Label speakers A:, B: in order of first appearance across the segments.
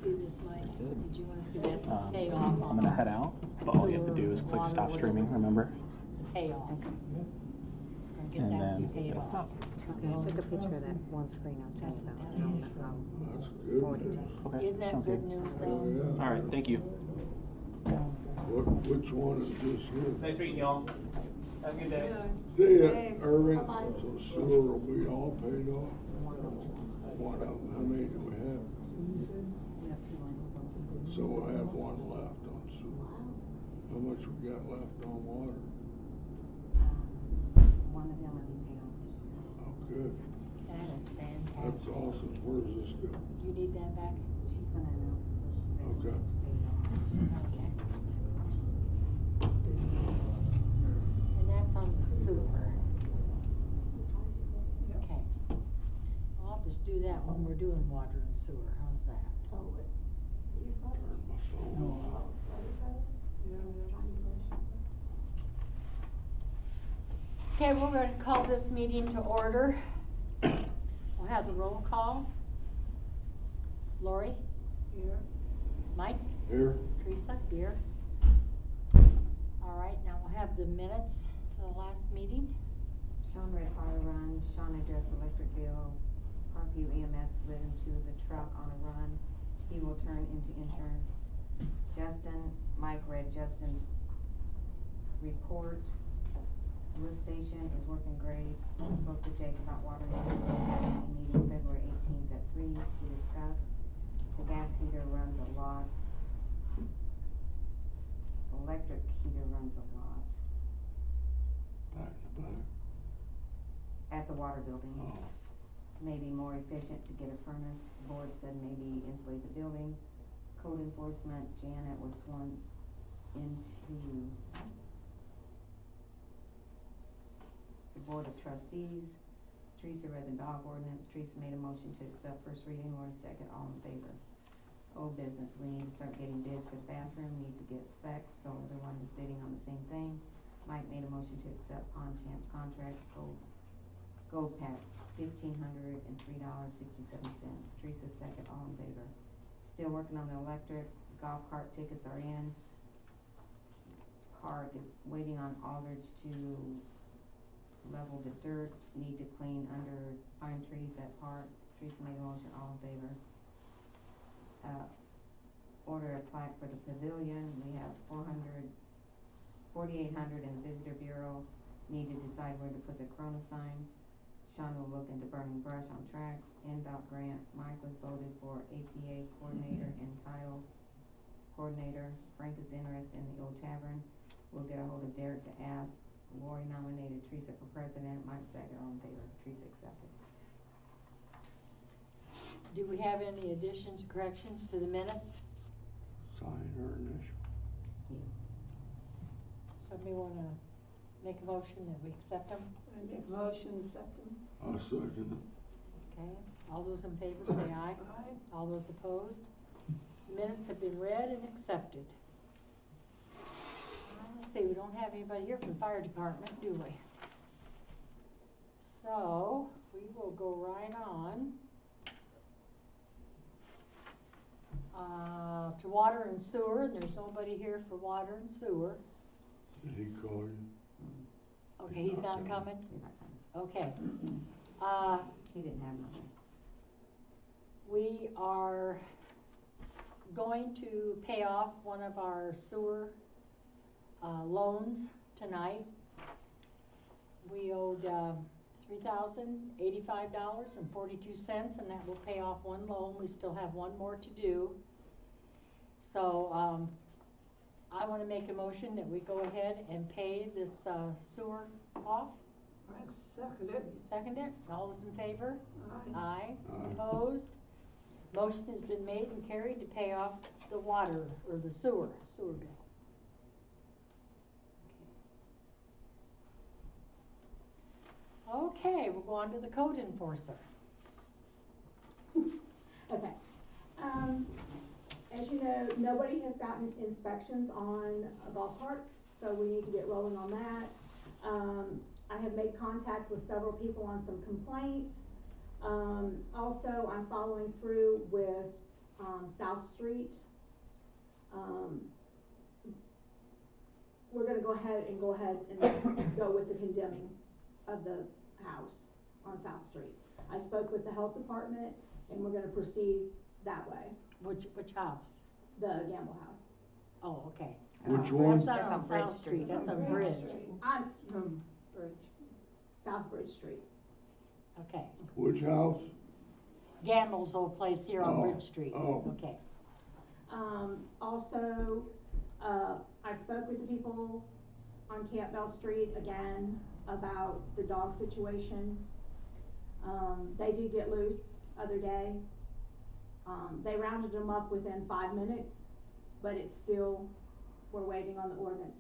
A: see this, Mike? Did you want to see that's the payoff?
B: I'm gonna head out, but all you have to do is click stop streaming, remember?
A: Payoff.
B: And then it'll stop.
C: Okay, I took a picture of that one screen I was telling you about, and I'll forward it to you.
B: Okay,
A: Isn't that
B: sounds
A: good news though?
B: All right, thank you.
D: Which one is this here?
B: Nice meeting y'all. Have a good day.
D: See ya, Irving. So sewer will be all paid off? One of them, how many do we have? So we'll have one left on sewer. How much we got left on water?
C: One of them will be paid off this year.
D: Oh, good.
A: That is fantastic.
D: That's awesome. Where does this go?
A: You need that back?
C: She's gonna announce it, so she
D: Okay.
A: Okay. And that's on the sewer. Okay. Well, I'll just do that when we're doing water and sewer. How's that?
D: Turn my phone off.
A: Okay, we're going to call this meeting to order. We'll have the roll call. Lori? Here. Mike?
D: Here?
A: Teresa? Here. All right, now we'll have the minutes to the last meeting.
C: Sean read fire run, Sean addressed electric bill, Parkview EMS slid into the truck on a run. He will turn into insurance. Mike read Justin's report. Lift station is working great. Spoke to Jake about water usage, having a meeting February 18th at 3 to discuss. The gas heater runs a lot. Electric heater runs a lot.
D: Back to back?
C: At the water building.
D: Oh.
C: Maybe more efficient to get a furnace. Board said maybe insulate the building. Code enforcement, Janet was sworn into the Board of Trustees. Teresa read the dog ordinance. Teresa made a motion to accept first reading. Lori second. All in favor. Old business. We need to start getting bids for the bathroom. Need to get specs so everyone is bidding on the same thing. Mike made a motion to accept Pond Champ's contract. Gold pack, $1,503.67. Teresa second. All in favor. Still working on the electric. Golf cart tickets are in. Park is waiting on Aldridge to level the dirt. Need to clean under pine trees at park. Teresa made a motion. All in favor. Order a plaque for the pavilion. We have $4,800 in the visitor bureau. Need to decide where to put the Corona sign. Sean will look into burning brush on tracks. NDOT grant. Mike was voted for APA coordinator and title coordinator. Frank is interested in the old tavern. We'll get a hold of Derek to ask. Lori nominated Teresa for president. Mike second. All in favor. Teresa accepted.
A: Do we have any additions, corrections to the minutes?
D: Sign her initial.
C: Yeah.
A: Somebody want to make a motion that we accept them?
E: I make a motion, accept them.
D: I second it.
A: Okay, all those in favor say aye.
E: Aye.
A: All those opposed? Minutes have been read and accepted. Let's see, we don't have anybody here from the fire department, do we? So, we will go right on to water and sewer, and there's nobody here for water and sewer.
D: Did he call you?
A: Okay, he's not coming?
C: You're not coming.
A: Okay.
C: He didn't have nothing.
A: We are going to pay off one of our sewer loans tonight. We owed $3,085.42, and that will pay off one loan. We still have one more to do. So I want to make a motion that we go ahead and pay this sewer off.
E: I second it.
A: You second it? All those in favor?
E: Aye.
A: Aye.
D: Aye.
A: Opposed? Motion has been made and carried to pay off the water, or the sewer bill. Okay, we'll go on to the code enforcer.
F: Okay. As you know, nobody has gotten inspections on golf carts, so we need to get rolling on that. I have made contact with several people on some complaints. Also, I'm following through with South Street. We're gonna go ahead and go with the condemning of the house on South Street. I spoke with the health department and we're gonna proceed that way,
A: Which house?
F: the Gamble house.
A: Oh, okay.
D: Which one?
A: That's not
C: That's
A: on
C: on Bridge
A: South Street,
C: Street.
A: that's on
E: Bridge
A: Bridge.
E: Street.
F: I'm,
E: Bridge.
F: South Bridge Street.
A: Okay.
D: Which house?
A: Gamble's old place here on
D: Oh,
A: Bridge Street.
D: oh.
A: Okay.
F: Also, I spoke with the people on Campbell Street again about the dog situation. They did get loose other day. They rounded them up within 5 minutes, but it's still, we're waiting on the ordinance.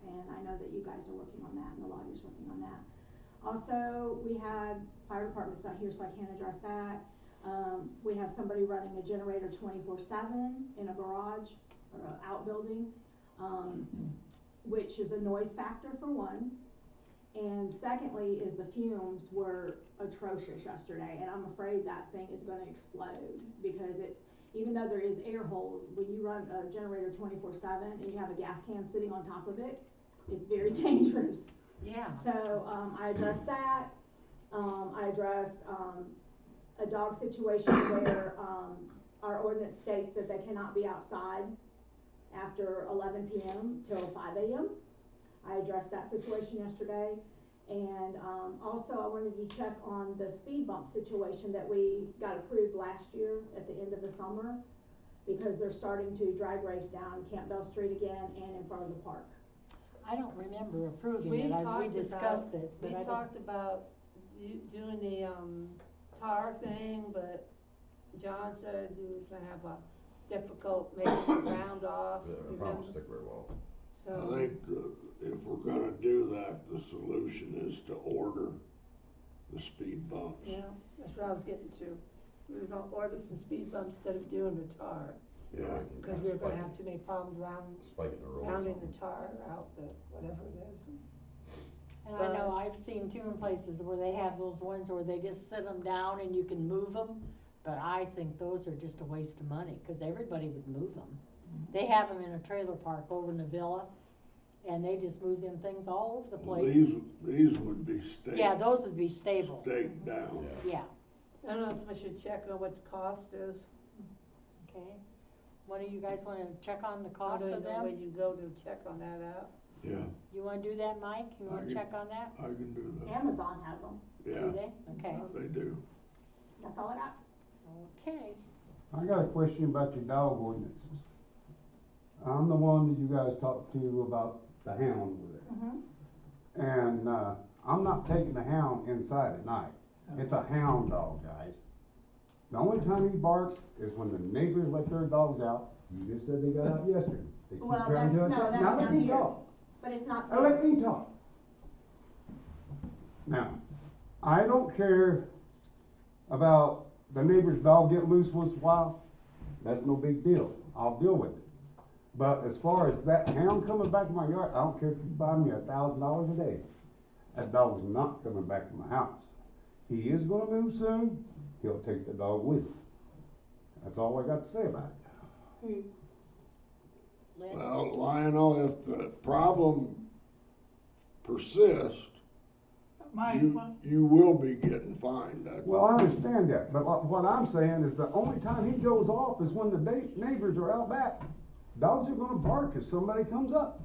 F: And I know that you guys are working on that and the lawyer's working on that. Also, we had, fire department's not here so I can't address that. We have somebody running a generator 24/7 in a garage or an outbuilding, which is a noise factor for one. And secondly is the fumes were atrocious yesterday, and I'm afraid that thing is gonna explode because it's, even though there is air holes, when you run a generator 24/7 and you have a gas can sitting on top of it, it's very dangerous.
A: Yeah.
F: So, I addressed that, I addressed, a dog situation where, our ordinance states that they cannot be outside after 11 PM till 5 AM. I addressed that situation yesterday, and, also I wanted to check on the speed bump situation that we got approved last year at the end of the summer, because they're starting to drag race down Campbell Street again and in front of the park.
A: I don't remember approving
E: We
A: it, we
E: talked
A: discussed
E: about,
A: it,
E: we
A: but I don't.
E: talked about doing the, tar thing, but John said he was gonna have a difficult making the ground off.
G: Yeah, it'll probably stick very well.
E: So.
D: I think if we're gonna do that, the solution is to order the speed bumps.
E: Yeah, that's what I was getting to. We were gonna order some speed bumps instead of doing the tar,
D: Yeah,
E: because we were gonna have too many problems
G: Spiking the road.
E: rounding the tar out, the, whatever it is.
A: And I know I've seen too in places where they have those ones where they just sit them down and you can move them, but I think those are just a waste of money, cause everybody would move them. They have them in a trailer park over in the villa, and they just move them things all over the
D: well,
A: place.
D: these would be
A: Yeah, those would be stable,
D: staked down.
A: yeah,
E: I don't know if I should check on what the cost is.
A: okay. What do you guys wanna check on the
E: I
A: cost
E: don't
A: of
E: know where
A: them?
E: you go to check on that out.
D: Yeah,
A: You wanna do that, Mike? You
D: I
A: wanna
D: can-
A: check on that?
D: I can do that.
F: Amazon has them,
A: Do
D: Yeah,
A: they? Okay,
D: they do.
F: that's all I got.
A: okay.
H: I got a question about your dog ordinances. I'm the one that you guys talked to about the hound over there. And, I'm not taking the hound inside at night. It's a hound dog, guys. The only time he barks is when the neighbors let their dogs out. You just said they got out yesterday. They keep
F: Well,
H: trying to
F: that's,
H: do it.
F: no, that's
H: Now let
F: down
H: me
F: here,
H: talk.
F: but it's not
H: Now let
F: there.
H: me talk. Now, I don't care about the neighbor's dog getting loose once in a while. That's no big deal. I'll deal with it. But as far as that hound coming back in my yard, I don't care if you buy me $1,000 a day. That dog's not coming back to my house. He is gonna move soon. He'll take the dog with him. That's all I got to say about it.
A: Lynn?
D: Well, Lionel, if the problem persists, you will be getting fined.
H: Well, I understand that, but what I'm saying is the only time he goes off is when the neighbors are out back. Dogs are gonna bark if somebody comes up.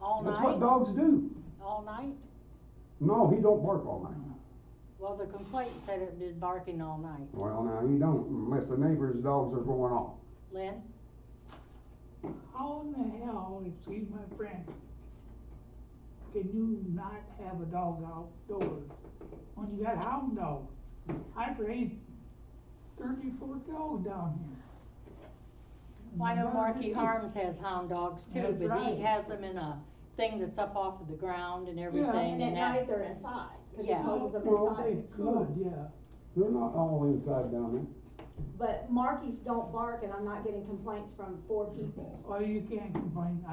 A: All
H: That's what
A: night?
H: dogs do.
A: All night?
H: No, he don't bark all night.
A: Well, the complaint said it did barking all night.
H: Well, now he don't unless the neighbors' dogs are going off.
A: Lynn?
I: How in the hell, excuse my French, can you not have a dog outdoors when you got hound dogs? I've raised 34 dogs down here.
A: Well, I know Marky Harms has hound dogs too,
I: That's
A: but he
I: right.
A: has them in a thing that's up off of the ground and
F: And
A: everything,
F: at
A: and
F: night,
A: that,
F: they're inside, cause he
A: Yeah.
F: closes them
I: Well,
F: inside.
I: they could, yeah.
H: They're not all inside down there.
F: But Markies don't bark and I'm not getting complaints from 4 people.
I: Well, you can't complain,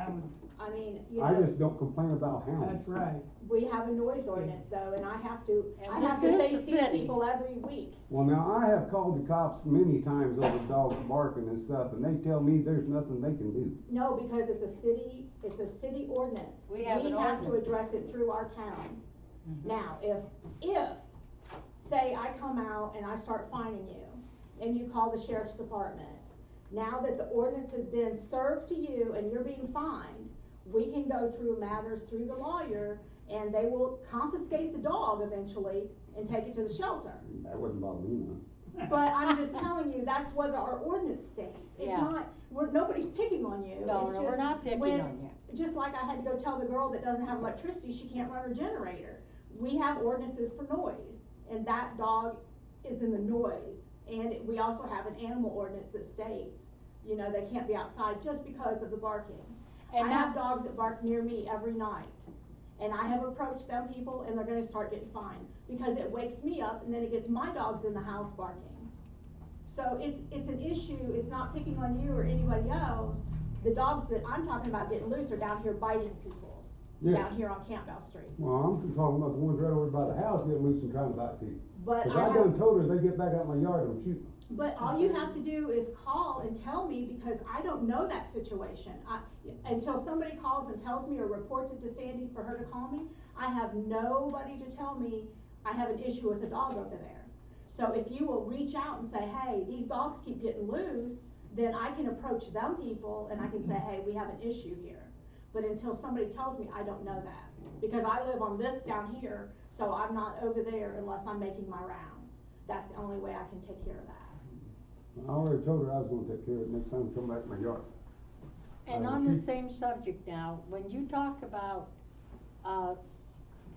F: I mean, you
H: I
F: know,
H: just don't complain about hounds.
I: that's right.
F: we have a noise ordinance though, and I have to
A: And this is
F: face
A: the
F: these
A: city.
F: people every week.
H: Well, now, I have called the cops many times over dogs barking and stuff, and they tell me there's nothing they can do.
F: No, because it's a city ordinance.
A: We have an
F: to
A: ordinance.
F: address it through our town.
A: Mhm.
F: Now, if, say I come out and I start fining you, and you call the sheriff's department, now that the ordinance has been served to you and you're being fined, we can go through matters through the lawyer, and they will confiscate the dog eventually and take it to the shelter.
H: That wouldn't bother me none.
F: But I'm just telling you, that's what our ordinance states. It's
A: Yeah.
F: not, nobody's picking on you.
A: No,
F: It's
A: no, we're
F: just
A: not picking
F: when-
A: on you.
F: Just like I had to go tell the girl that doesn't have electricity, she can't run her generator. We have ordinances for noise, and that dog is in the noise. And we also have an animal ordinance that states, you know, they can't be outside just because of the barking.
A: And
F: I
A: now-
F: have dogs that bark near me every night. And I have approached them people and they're gonna start getting fined, because it wakes me up and then it gets my dogs in the house barking. So it's an issue, it's not picking on you or anybody else. The dogs that I'm talking about getting loose are down here biting people,
H: Yeah.
F: down here on Campbell Street.
H: Well, I'm talking about the ones right over by the house getting loose and trying to bite people.
F: But
H: Cause
F: I
H: I
F: have,
H: done told her they get back out my yard, I'm shooting.
F: but all you have to do is call and tell me, because I don't know that situation. Until somebody calls and tells me or reports it to Sandy for her to call me, I have nobody to tell me I have an issue with a dog over there. So if you will reach out and say, hey, these dogs keep getting loose, then I can approach them people and I can say, hey, we have an issue here. But until somebody tells me, I don't know that. Because I live on this down here, so I'm not over there unless I'm making my rounds. That's the only way I can take care of that.
H: I already told her I was gonna take care of it next time I come back to my yard.
A: And on the same subject now, when you talk about,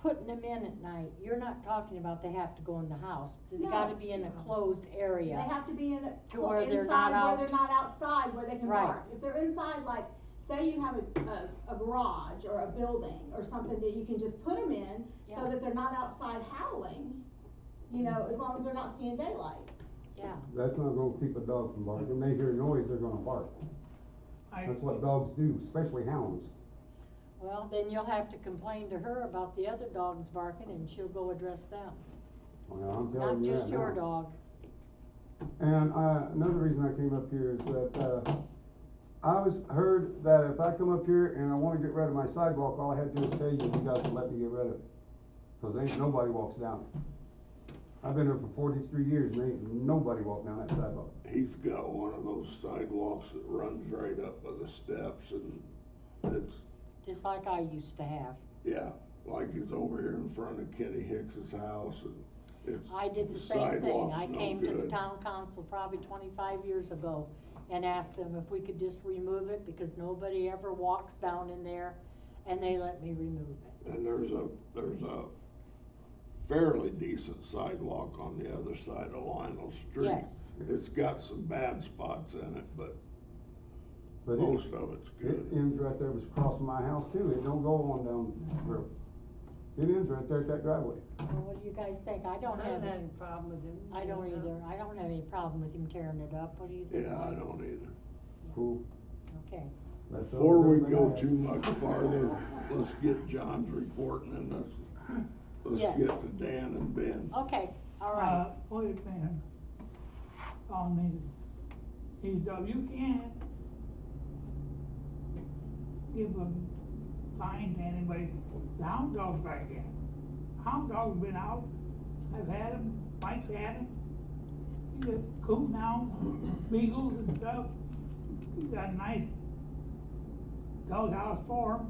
A: putting them in at night, you're not talking about they have to go in the house. They
F: No.
A: gotta be in a closed
F: They
A: area.
F: have to be
A: To where they're not
F: inside,
A: out.
F: where they're not outside, where they can
A: Right.
F: bark. If they're inside, like, say you have a garage or a building or something that you can just put them in, so
A: Yeah.
F: that they're not outside howling, you know, as long as they're not seeing daylight.
A: Yeah,
H: That's not gonna keep a dog from barking. When they hear noise, they're gonna bark.
I: I,
H: That's what dogs do, especially hounds.
A: well, then you'll have to complain to her about the other dogs barking and she'll go address them.
H: Well, I'm
A: Not
H: telling you
A: just
H: that
A: your
H: now.
A: dog.
H: And, another reason I came up here is that, I heard that if I come up here and I wanna get rid of my sidewalk, all I have to do is tell you, and you guys will let me get rid of it. Cause ain't nobody walks down it. I've been here for 43 years and ain't nobody walked down that sidewalk.
D: He's got one of those sidewalks that runs right up by the steps, and it's,
A: Just like I used to have.
D: yeah, like he's over here in front of Kenny Hicks's house, and it's.
A: I did the same thing.
D: sidewalk's
A: I
D: no
A: came to the
D: good.
A: town council probably 25 years ago and asked them if we could just remove it because nobody ever walks down in there, and they let me remove it.
D: And there's a fairly decent sidewalk on the other side of Lionel Street.
A: Yes.
D: It's got some bad spots in it, but
H: But
D: most of it's
H: it
D: good.
H: ends right there across from my house too. It don't go on down the road. It ends right there at that driveway.
A: Well, what do you guys think? I don't
E: I
A: have,
E: don't have any problem with him.
A: I don't either. I don't have any problem with him tearing it up. What do you think?
D: Yeah, I
A: Mike?
D: don't either.
H: Cool.
A: Okay.
H: That's all
D: Before we
H: good
D: go
H: for that.
D: too much farther, let's get John's report and then let's
A: Yes.
D: get to Dan and Ben.
A: Okay, all right.
I: wait a minute. On these dogs, you can't give a fine to anybody. The hound dog's back in. Hound dog's been out. I've had them, Mike's had them. He's got coon hounds, beagles and stuff. He's got a nice doghouse for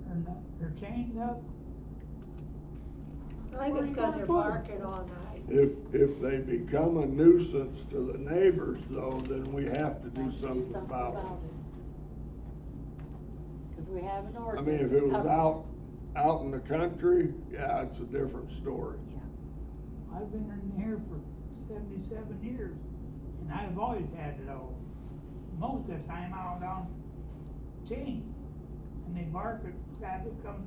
I: them. They're chained up.
E: I think it's 'cause they're
I: Where you gonna
E: barking all night.
D: If they become a nuisance to the neighbors though, then we have to do something about it.
A: Cause we have an
D: I
A: ordinance.
D: mean, if
A: that
D: it was
A: covers
D: out in the country, yeah, it's a different story.
A: Yeah.
I: I've been in here for 77 years, and I've always had it all. Most of the time out on chain, and they bark at traffic comes,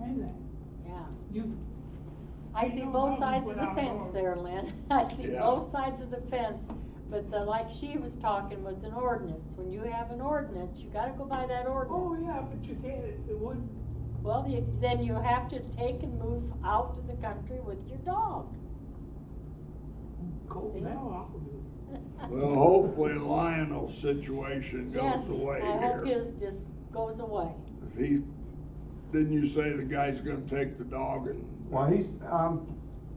I: anything.
A: Yeah.
I: You,
A: I see
I: Ain't no
A: both
I: dogs
A: sides of the
I: without
A: fence
I: dogs.
A: there, Lynn. I see
D: Yeah.
A: both sides of the fence, but like she was talking with an ordinance, when you have an ordinance, you gotta go by that ordinance.
I: Oh, yeah, but you can't, it wouldn't,
A: Well, then you have to take and move out to the country with your dog.
I: cold
A: See?
I: now, I'll do it.
D: Well, hopefully Lionel's situation
A: Yes,
D: goes away
A: I hope
D: here.
A: his just goes away.
D: If didn't you say the guy's gonna take the dog and?
H: Well, he's,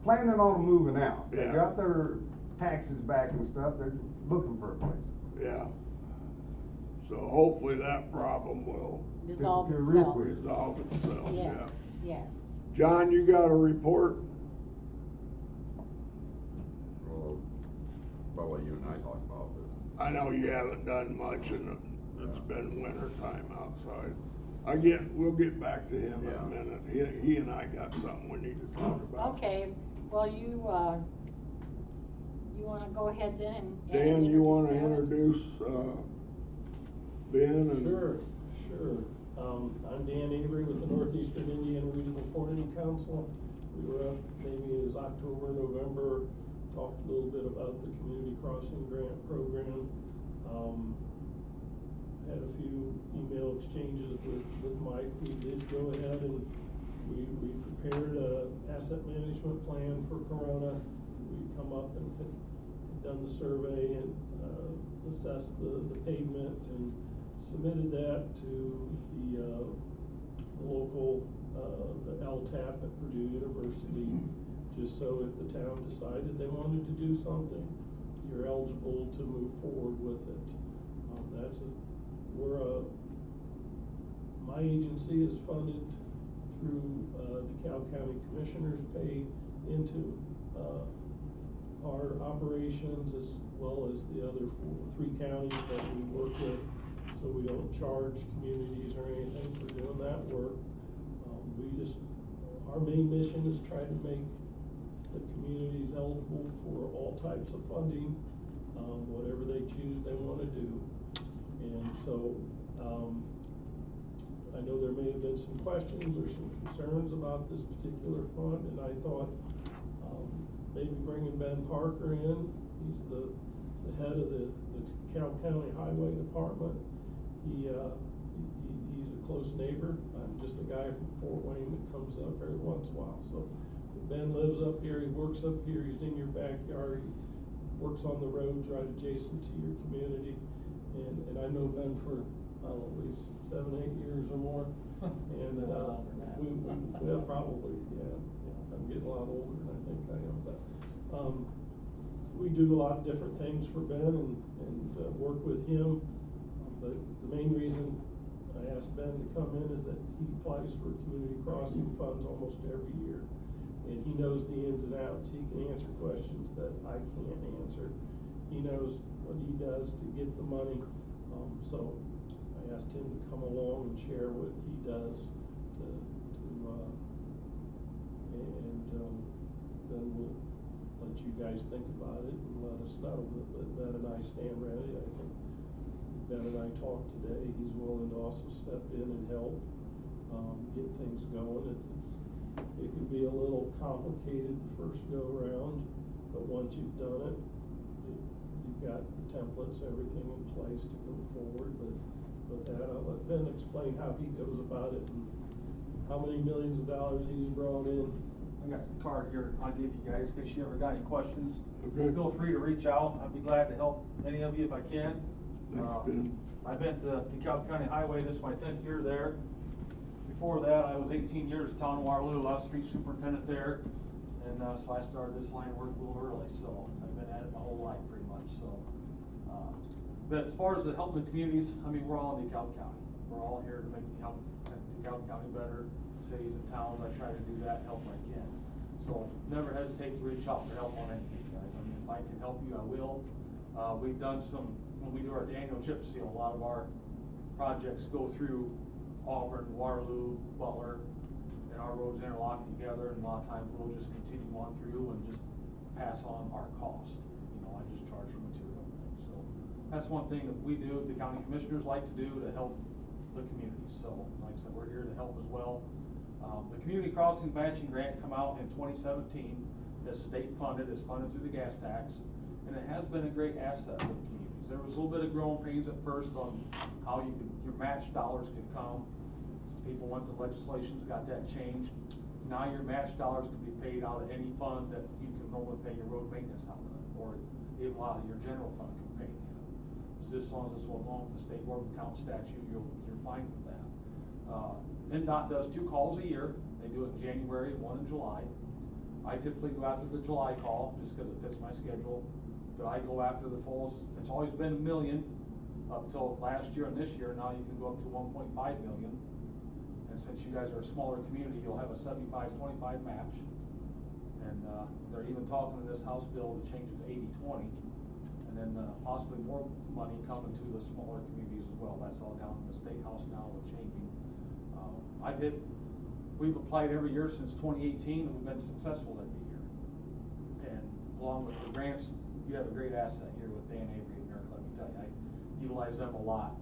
H: planning on moving out. They
D: Yeah.
H: got their taxes back and stuff, they're looking for a place.
D: Yeah. So hopefully that problem will
A: Dissolve
H: Disappear real
A: itself.
H: quick.
D: resolve itself, yeah.
A: Yes, yes.
D: John, you got a report?
G: Well, about what you and I talked about, but
D: I know you haven't done much and it's been winter time outside. We'll get back to him in a
G: Yeah.
D: minute. He and I got something we need to talk about.
A: Okay, well, you wanna go ahead then and.
D: Dan, you wanna
A: that?
D: introduce, Ben and?
J: Sure. I'm Dan Avery with the Northeastern Indiana Regional Corning Council. We were up, maybe it was October, November, talked a little bit about the Community Crossing Grant Program. Had a few email exchanges with Mike. We did go ahead and we prepared a asset management plan for Corona. We come up and had done the survey and assessed the pavement and submitted that to the local, the LTAP at Purdue University, just so if the town decided they wanted to do something, you're eligible to move forward with it. My agency is funded through DeKalb County Commissioners pay into our operations as well as the other three counties that we work with. So we don't charge communities or anything for doing that work. Our main mission is try to make the communities eligible for all types of funding, whatever they choose they wanna do. And so, I know there may have been some questions or some concerns about this particular fund, and I thought, maybe bringing Ben Parker in, he's the head of the DeKalb County Highway Department. He's a close neighbor. I'm just a guy from Fort Wayne that comes up every once in a while. So Ben lives up here, he works up here, he's in your backyard, he works on the roads right adjacent to your community. And I know Ben for, I don't know, at least 7, 8 years or more. And, yeah, probably, yeah. I'm getting a lot older than I think I am, but, we do a lot of different things for Ben and work with him. But the main reason I asked Ben to come in is that he applies for community crossing funds almost every year. And he knows the ins and outs. He can answer questions that I can't answer. He knows what he does to get the money. So I asked him to come along and share what he does then we'll let you guys think about it and let us know. But Ben and I stand ready. I think Ben and I talked today. He's willing to also step in and help get things going. It can be a little complicated the first go around, but once you've done it, you've got the templates, everything in place to go forward. But with that, I'll let Ben explain how he goes about it and how many millions of dollars he's brought in.
K: I got some card here I'll give you guys in case you ever got any questions.
D: Okay.
K: Feel free to reach out. I'd be glad to help any of you if I can.
D: Thanks, Ben.
K: I've been to DeKalb County Highway, this is my 10th year there. Before that, I was 18 years at Town of Waterloo, I was street superintendent there. And so I started this line of work a little early, so I've been at it my whole life pretty much. So, but as far as the helping the communities, I mean, we're all in DeKalb County. We're all here to make DeKalb County better, cities and towns. I try to do that, help when I can. So never hesitate to reach out for help on anything, guys. I mean, if I can help you, I will. We've done some, when we do our annual chip seal, a lot of our projects go through Auburn, Waterloo, Butler, and our roads interlock together, and a lot of times we'll just continue on through and just pass on our cost. You know, I just charge for material and things. So that's one thing that we do, the county commissioners like to do to help the community. So like I said, we're here to help as well. The Community Crossing Matching Grant come out in 2017, it's state funded, it's funded through the gas tax, and it has been a great asset for the communities. There was a little bit of growing pains at first on how your match dollars could come. Some people went to legislation, got that changed. Now your match dollars can be paid out of any fund that you can normally pay your road maintenance out of, or even a lot of your general fund can pay. So as long as it's along with the state board of accounts statute, you're fine with that. NDOT does 2 calls a year. They do it in January and 1 in July. I typically go after the July call, just because it fits my schedule, but I go after the fulls. It's always been $1 million up till last year and this year. Now you can go up to 1.5 million. And since you guys are a smaller community, you'll have a 75-25 match. And they're even talking in this House bill to change it to 80-20, and then possibly more money coming to the smaller communities as well. That's all down in the State House now, we're changing. We've applied every year since 2018, and we've been successful every year. And along with the grants, you have a great asset here with Dan Avery and NERC, let me tell you. I utilize them a lot.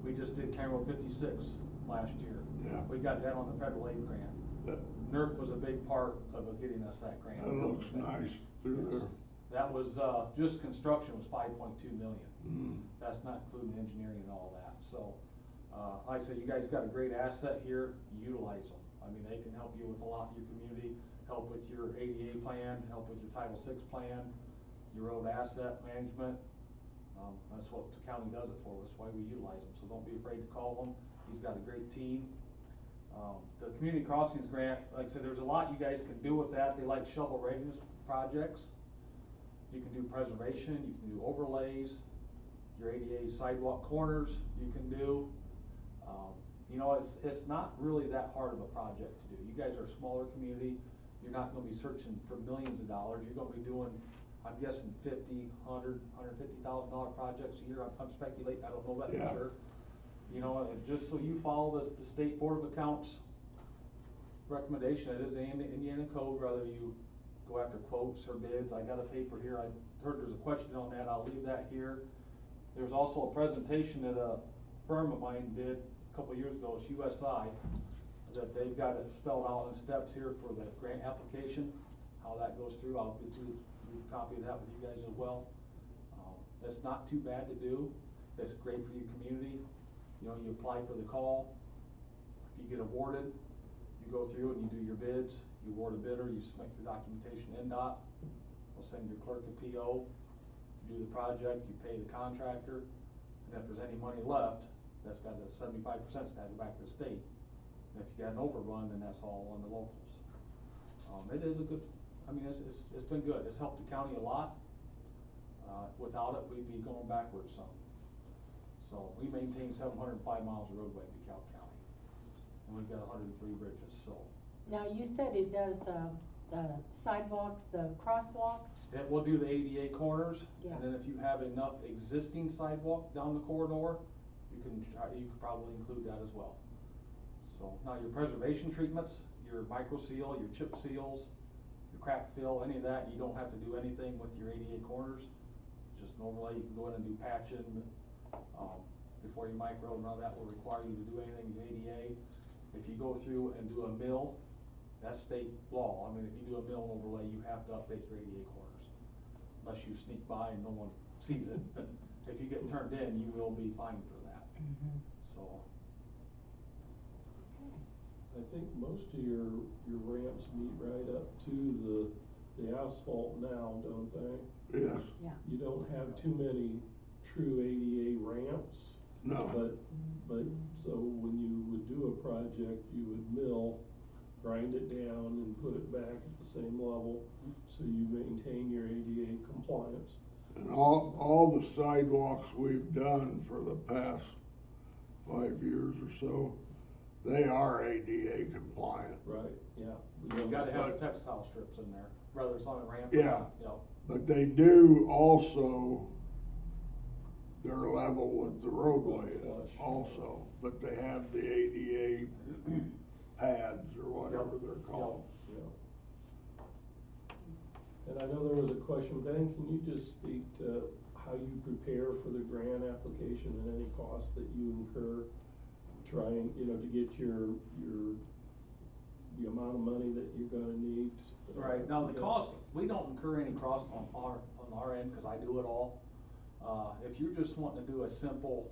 K: We just did County Road 56 last year.
D: Yeah.
K: We got that on the federal aid grant. NERC was a big part of getting us that grant.
D: That looks nice through there.
K: That was, just construction was 5.2 million.
D: Mm.
K: That's not including engineering and all that. So, like I said, you guys got a great asset here, utilize them. I mean, they can help you with a lot of your community, help with your ADA plan, help with your Title VI plan, your road asset management. That's what the county does it for, that's why we utilize them. So don't be afraid to call them. He's got a great team. The Community Crossings Grant, like I said, there's a lot you guys can do with that. They like shovel readiness projects. You can do preservation, you can do overlays, your ADA sidewalk corners you can do. You know, it's not really that hard of a project to do. You guys are a smaller community. You're not gonna be searching for millions of dollars. You're gonna be doing, I'm guessing $50,000, $100,000, $150,000 projects a year. I'm speculating, I don't know that for sure. You know, and just so you follow the State Board of Accounts recommendation, it is in the Indiana code, whether you go after quotes or bids. I got a paper here, I heard there's a question on that, I'll leave that here. There's also a presentation that a firm of mine did a couple of years ago, it's USI, that they've got it spelled out in steps here for the grant application, how that goes through. I'll get through a copy of that with you guys as well. It's not too bad to do, it's great for your community. You know, you apply for the call, if you get awarded, you go through and you do your bids, you award a bidder, you submit your documentation to NDOT, we'll send your clerk a PO, you do the project, you pay the contractor, and if there's any money left, that's got the 75% got to go back to the state. And if you got an overrun, then that's all on the locals. It is a good, I mean, it's been good, it's helped the county a lot. Without it, we'd be going backwards some. So we maintain 705 miles of roadway in DeKalb County, and we've got 103 bridges, so.
A: Now, you said it does, the sidewalks, the crosswalks?
K: It will do the ADA corners,
A: Yeah.
K: and then if you have enough existing sidewalk down the corridor, you could probably include that as well. So, now your preservation treatments, your micro seal, your chip seals, your crack fill, any of that, you don't have to do anything with your ADA corners. It's just an overlay, you can go in and do patching, before you micro, none of that will require you to do anything with ADA. If you go through and do a mill, that's state law. I mean, if you do a mill overlay, you have to update your ADA corners, unless you sneak by and no one sees it. If you get turned in, you will be fined for that. So.
J: I think most of your ramps meet right up to the asphalt now, don't they?
D: Yes.
A: Yeah.
J: You don't have too many true ADA ramps.
D: No.
J: But so when you would do a project, you would mill, grind it down and put it back at the same level, so you maintain your ADA compliance.
D: And all the sidewalks we've done for the past 5 years or so, they are ADA compliant.
J: Right, yeah.
K: You gotta have the textile strips in there, whether it's on a ramp.
D: Yeah.
K: Yep.
D: But they do also, they're level with the roadway also, but they have the ADA pads or whatever they're called.
J: Yeah. And I know there was a question, Ben, can you just speak to how you prepare for the grant application and any costs that you incur trying, to get your the amount of money that you're gonna need.
K: Right, now the
J: to get-
K: cost, we don't incur any cost on our end, cause I do it all. If you're just wanting to do a simple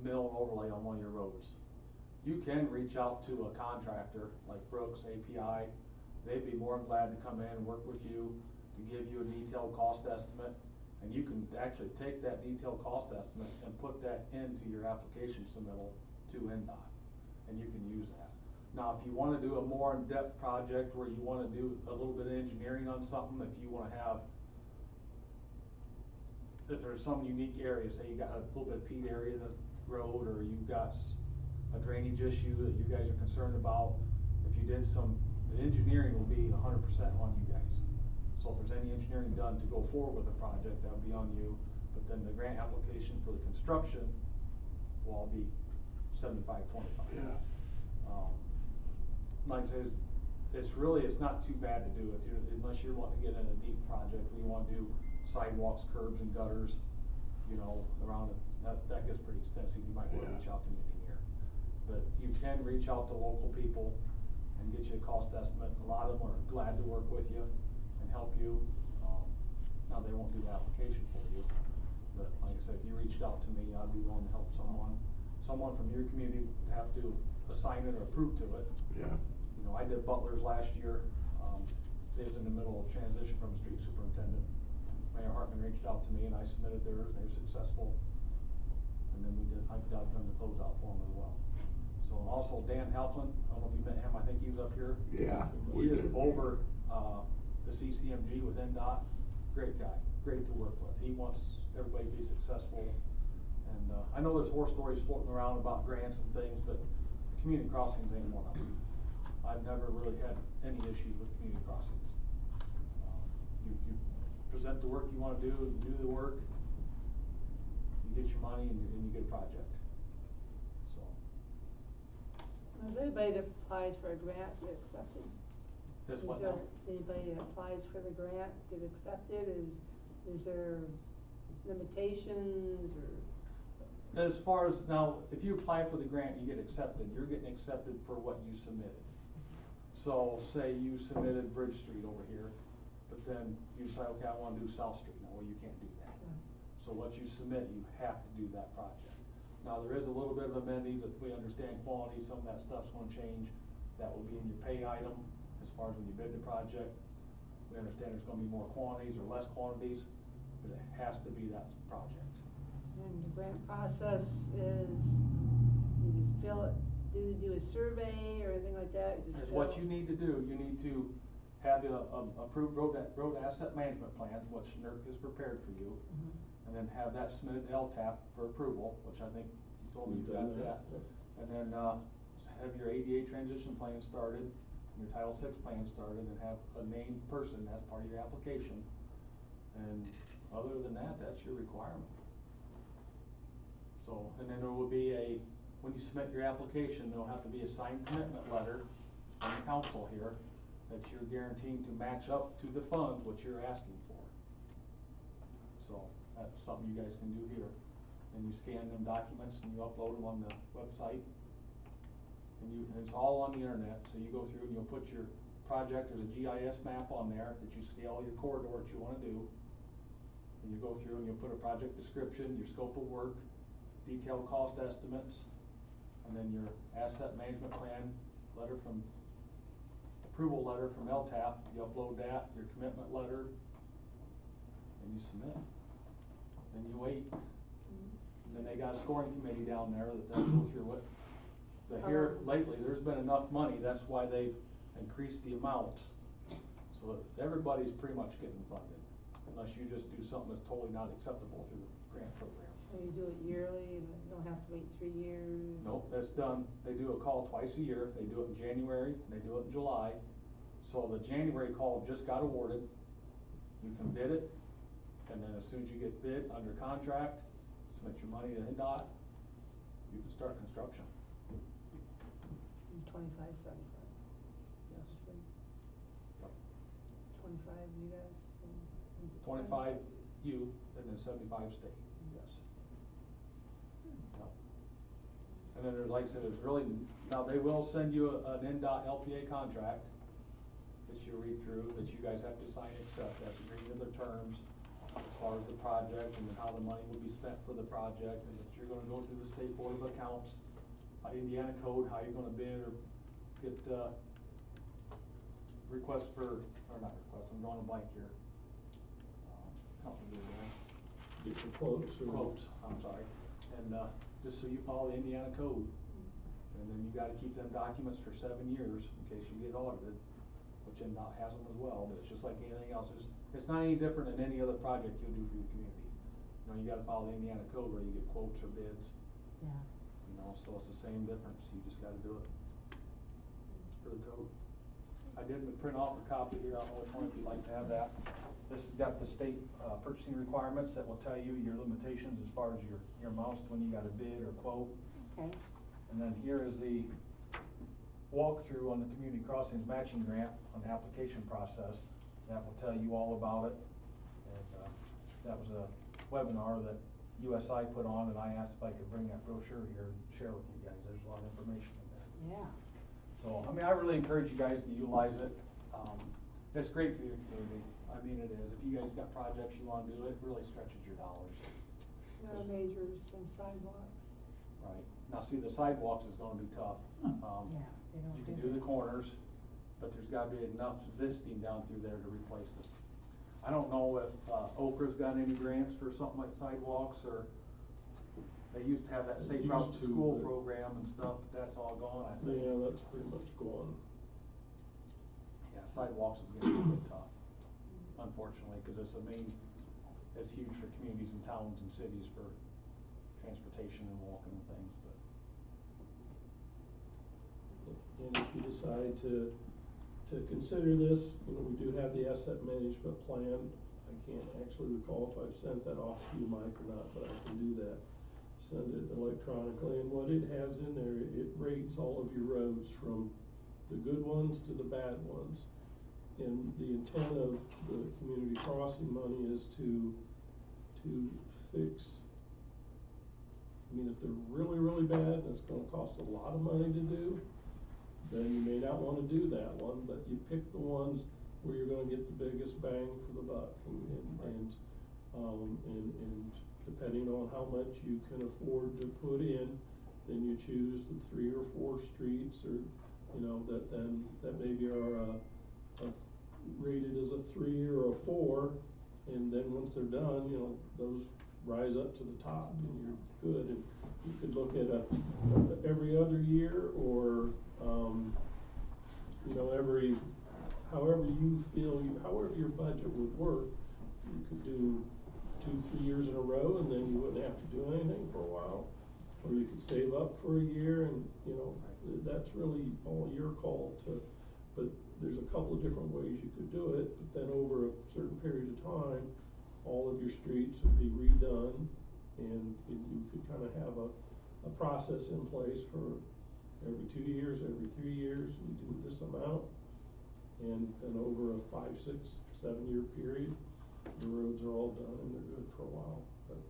K: mill and overlay on one of your roads, you can reach out to a contractor like Brooks, API. They'd be more than glad to come in and work with you to give you a detailed cost estimate. And you can actually take that detailed cost estimate and put that into your application submittal to NDOT, and you can use that. Now, if you wanna do a more in-depth project where you wanna do a little bit of engineering on something, if you wanna have, if there's some unique area, say you got a little bit of peat area in the road, or you've got a drainage issue that you guys are concerned about, if you did the engineering will be 100% on you guys. So if there's any engineering done to go forward with the project, that would be on you, but then the grant application for the construction will all be 75-25.
D: Yeah.
K: Like I said, it's not too bad to do it, unless you're wanting to get in a deep project where you wanna do sidewalks, curbs and gutters, you know, around it, that gets pretty extensive, you might wanna
D: Yeah.
K: reach out to an engineer. But you can reach out to local people and get you a cost estimate, a lot of them are glad to work with you and help you. Now, they won't do the application for you, but like I said, if you reached out to me, I'd be willing to help someone from your community would have to assign it or approve to it.
D: Yeah.
K: You know, I did Butler's last year, they was in the middle of transition from a street superintendent. Mayor Hartman reached out to me and I submitted theirs, they were successful. And then I've done the closeout for them as well. So, and also Dan Halflin, I don't know if you met him, I think he was up here.
D: Yeah,
K: He
D: we
K: is
D: did.
K: over, the CCMG with NDOT, great guy, great to work with, he wants everybody to be successful. And, I know there's horror stories floating around about grants and things, but community crossings ain't one of them. I've never really had any issues with community crossings. You present the work you wanna do, you do the work, you get your money and you get a project, so.
E: Is anybody that applies for a grant get accepted?
K: This
E: Is
K: what
E: there
K: now?
E: anybody that applies for the grant get accepted, is there limitations or?
K: As far as, now, if you apply for the grant, you get accepted, you're getting accepted for what you submitted. So, say you submitted Bridge Street over here, but then you decide, okay, I wanna do South Street, now, well, you can't do that. So what you submit, you have to do that project. Now, there is a little bit of amenities that we understand quality, some of that stuff's gonna change, that will be in your pay item, as far as when you bid the project. We understand there's gonna be more quantities or less quantities, but it has to be that project.
E: And the grant process is, you just fill it, do a survey or anything like that? You just
K: Is what
E: fill-
K: you need to do, you need to have a approved road asset management plan, which NERC has prepared for you. And then have that submitted to LTAP for approval, which I think you told me you got that. And then, have your ADA transition plan started, your Title VI plan started, and have a named person as part of your application. And other than that, that's your requirement. So, and then there will be when you submit your application, there'll have to be a signed commitment letter from the council here that you're guaranteeing to match up to the funds what you're asking for. So, that's something you guys can do here. And you scan them documents and you upload them on the website. And it's all on the internet, so you go through and you'll put your project, there's a GIS map on there that you scale your corridor that you wanna do. And you go through and you'll put a project description, your scope of work, detailed cost estimates, and then your asset management plan, approval letter from LTAP, you upload that, your commitment letter, and you submit. Then you wait. And then they got a scoring committee down there that'll go through it. But here lately, there's been enough money, that's why they've increased the amounts. So everybody's pretty much getting funded, unless you just do something that's totally not acceptable through the grant program.
E: And you do it yearly, and you don't have to wait 3 years?
K: Nope, that's done, they do a call twice a year, they do it in January, and they do it in July. So the January call just got awarded, you can bid it, and then as soon as you get bid, under contract, submit your money to NDOT, you can start construction.
E: 25/75.
K: Yes. Yep.
E: 25 you guys, and is it
K: 25 you, and then 75 state, yes. Yep. And then there's, like I said, there's really, now they will send you an NDOT LPA contract that you read through, that you guys have to sign and accept, that you read in the terms as far as the project and how the money will be spent for the project, and that you're gonna go through the State Board of Accounts, Indiana code, how you're gonna bid or get, requests for, or not requests, I'm drawing a blank here. Help me with that.
J: Get the quotes or.
K: Quotes, I'm sorry, and, just so you follow the Indiana code. And then you gotta keep them documents for 7 years in case you get audited, which NDOT has them as well, but it's just like anything else, it's not any different than any other project you'll do for your community. You know, you gotta follow the Indiana code where you get quotes or bids,
A: Yeah.
K: you know, so it's the same difference, you just gotta do it for the code. I did print off a copy here, I don't know which one if you'd like to have that. This has got the state, purchasing requirements that will tell you your limitations as far as your amounts when you gotta bid or quote.
A: Okay.
K: And then here is the walkthrough on the community crossings matching grant on the application process. That will tell you all about it. And, that was a webinar that USI put on, and I asked if I could bring that brochure here and share with you guys. There's a lot of information in there.
A: Yeah.
K: So, I mean, I really encourage you guys to utilize it. It's great for your community. I mean, it is. If you guys got projects you wanna do, it really stretches your dollars.
E: Majors and sidewalks.
K: Right. Now, see, the sidewalks is gonna be tough.
A: Yeah, they don't
K: You can
A: do
K: do the
A: that.
K: corners, but there's gotta be enough existing down through there to replace it. I don't know if, Okra's got any grants for something like sidewalks, or they used to have that
J: They
K: Safe Routes
J: used
K: to
J: to,
K: School
J: but-
K: program and stuff, but that's all gone, I think.
J: Yeah, that's pretty much gone.
K: Yeah, sidewalks is gonna be a bit tough, unfortunately, cause it's it's huge for communities and towns and cities for transportation and walking and things, but.
J: And if you decide to consider this, you know, we do have the asset management plan. I can't actually recall if I've sent that off to you, Mike, or not, but I can do that. Send it electronically, and what it has in there, it rates all of your roads from the good ones to the bad ones. And the intent of the community crossing money is to fix, I mean, if they're really, really bad, and it's gonna cost a lot of money to do, then you may not wanna do that one, but you pick the ones where you're gonna get the biggest bang for the buck, and depending on how much you can afford to put in, then you choose the 3 or 4 streets, or, you know, that maybe are, rated as a 3 or a 4, and then once they're done, you know, those rise up to the top, and you're good. And you could look at every other year, or, you know, however you feel, however your budget would work. You could do 2-3 years in a row, and then you wouldn't have to do anything for a while. Or you could save up for a year, and, you know, that's really all your call to, but there's a couple of different ways you could do it. But then over a certain period of time, all of your streets would be redone, and you could kind of have a process in place for every 2 years, every 3 years, we do this amount. And then over a 5, 6, 7 year period, the roads are all done and they're good for a while. But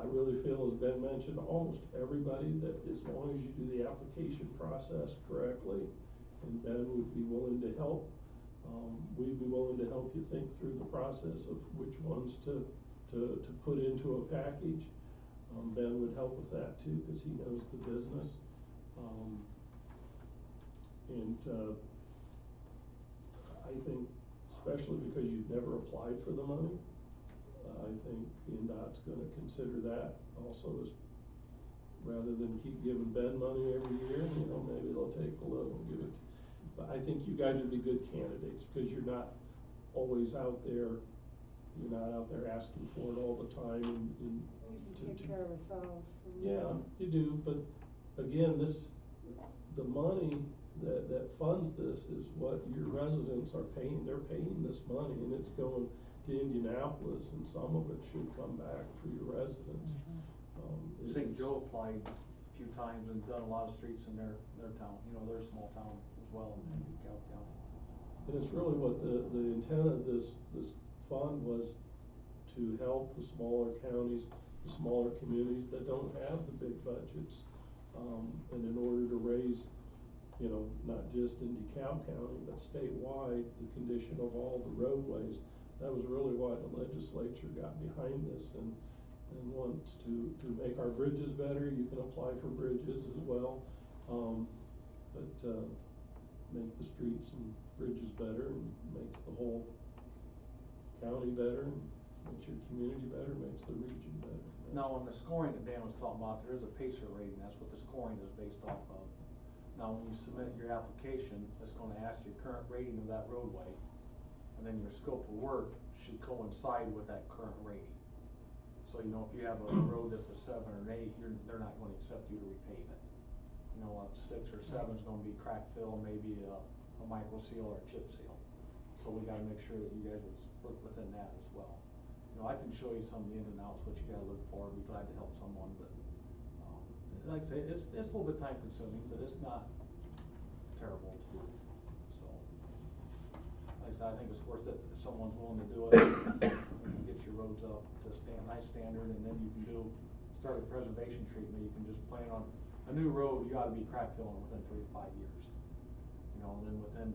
J: I really feel, as Ben mentioned, almost everybody, that as long as you do the application process correctly, and Ben would be willing to help, we'd be willing to help you think through the process of which ones to put into a package. Ben would help with that too, cause he knows the business. I think, especially because you've never applied for the money, I think NDOT's gonna consider that also, as rather than keep giving Ben money every year, you know, maybe they'll take a little and give it. But I think you guys would be good candidates, because you're not always out there, you're not out there asking for it all the time, and
E: We can take care of ourselves.
J: yeah, you do, but again, the money that funds this is what your residents are paying. They're paying this money, and it's going to Indianapolis, and some of it should come back for your residents.
K: St. Joe applied a few times and done a lot of streets in their town, you know, they're a small town as well in DeKalb County.
J: And it's really what the intent of this fund was, to help the smaller counties, the smaller communities that don't have the big budgets. And in order to raise, you know, not just in DeKalb County, but statewide, the condition of all the roadways, that was really why the legislature got behind this and wants to make our bridges better. You can apply for bridges as well, make the streets and bridges better and makes the whole county better, and makes your community better, makes the region better.
K: Now, on the scoring that Dan was talking about, there is a PACER rating, that's what the scoring is based off of. Now, when you submit your application, it's gonna ask your current rating of that roadway, and then your scope of work should coincide with that current rating. So, you know, if you have a road that's a 7 or an 8, they're not gonna accept you to repave it. You know, a 6 or 7 is gonna be crack fill, maybe a micro seal or a chip seal. So we gotta make sure that you guys would work within that as well. You know, I can show you some of the ins and outs, what you gotta look for, I'd be glad to help someone, but, like I say, it's a little bit time consuming, but it's not terrible to do, so. Like I said, I think it's worth it if someone's willing to do it, and get your roads up to nice standard, and then you can start a preservation treatment. You can just plan on, a new road, you ought to be crack filling within 3 to 5 years. You know, and then within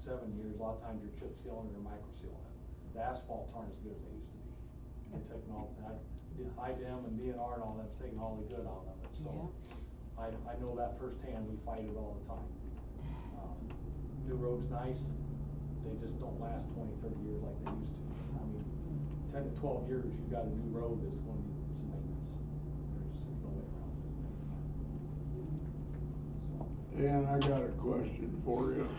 K: 7 years, a lot of times you're chip sealing or micro sealing it. The asphalts aren't as good as they used to be. They're taking all, IDEM and DNR and all that's taking all the good out of it, so.
A: Yeah.
K: I know that firsthand, we fight it all the time. New roads nice, they just don't last 20, 30 years like they used to. I mean, 10 to 12 years, you got a new road that's gonna need some maintenance. There's no way around it. So.
D: And I got a question for you.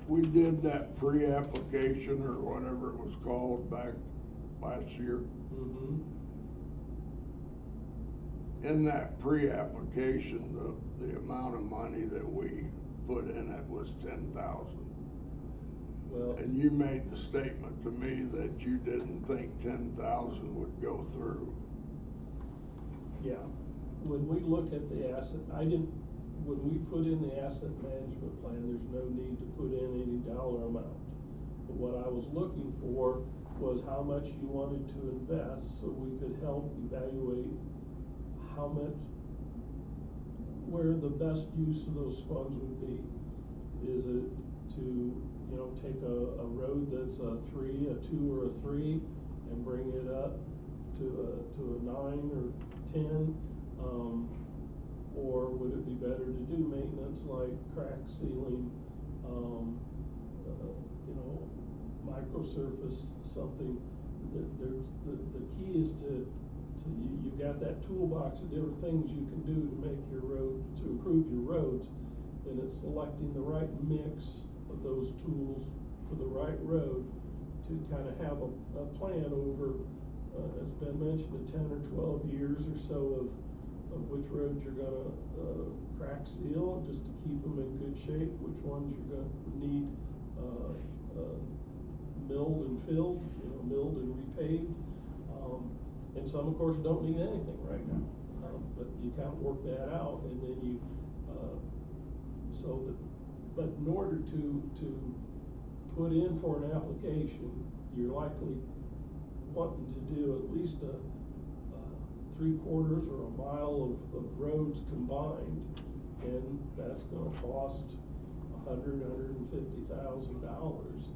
D: We did that pre-application or whatever it was called back last year. In that pre-application, the amount of money that we put in it was 10,000.
J: Well,
D: And you made the statement to me that you didn't think 10,000 would go through.
J: yeah, when we look at the asset, when we put in the asset management plan, there's no need to put in any dollar amount. But what I was looking for was how much you wanted to invest, so we could help evaluate how much, where the best use of those funds would be. Is it to, you know, take a road that's a 3, a 2, or a 3 and bring it up to a 9 or 10? Or would it be better to do maintenance like crack sealing, you know, microsurface, something? The key is you've got that toolbox of different things you can do to make your road, to improve your roads, and it's selecting the right mix of those tools for the right road to kind of have a plan over, as Ben mentioned, a 10 or 12 years or so of which roads you're gonna crack seal just to keep them in good shape, which ones you're gonna need milled and filled, you know, milled and repaved. And some, of course, don't need anything right now. But you kind of work that out, and then you, but in order to put in for an application, you're likely wanting to do at least a 3/4 or a mile of roads combined, and that's gonna cost $150,000.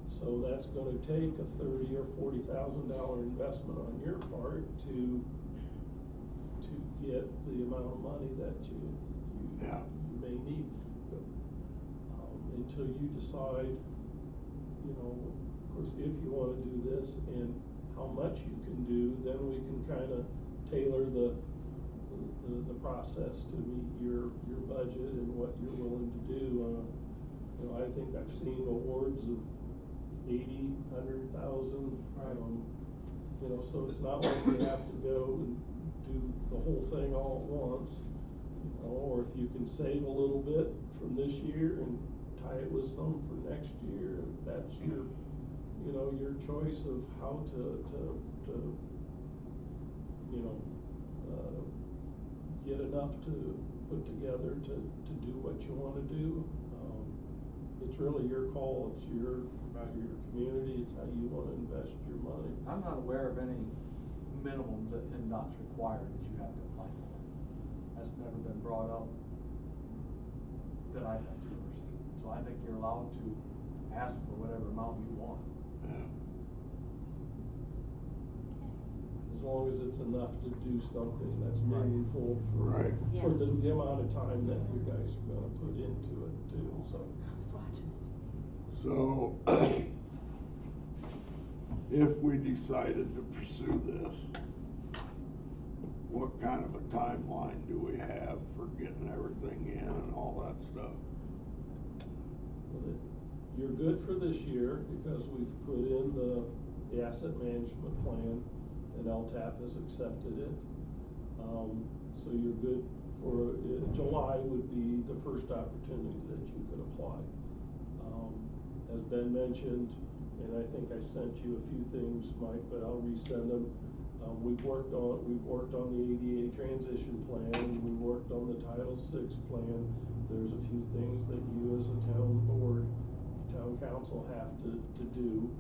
J: So that's gonna take a $30,000 or $40,000 investment on your part to get the amount of money that you may need. But, until you decide, you know, of course, if you wanna do this and how much you can do, then we can kinda tailor the process to meet your budget and what you're willing to do. You know, I think I've seen awards of 80, 100,000. You know, so it's not like you have to go and do the whole thing all at once. You know, or if you can save a little bit from this year and tie it with some for next year, that's your, you know, your choice of how to you know, get enough to put together to do what you wanna do. It's really your call, it's your community, it's how you wanna invest your money.
K: I'm not aware of any minimums that NDOT's required that you have to apply for. That's never been brought up that I've had to personally. So I think you're allowed to ask for whatever amount you want.
D: Yeah.
J: As long as it's enough to do something that's meaningful
D: Right.
J: for the amount of time that you guys are gonna put into it too, so.
D: So, if we decided to pursue this, what kind of a timeline do we have for getting everything in and all that stuff?
J: You're good for this year because we've put in the asset management plan and LTAP has accepted it. So you're good for, July would be the first opportunity that you could apply. As Ben mentioned, and I think I sent you a few things, Mike, but I'll resend them. We've worked on the ADA transition plan, we worked on the Title VI plan. There's a few things that you as a town board, town council have to do.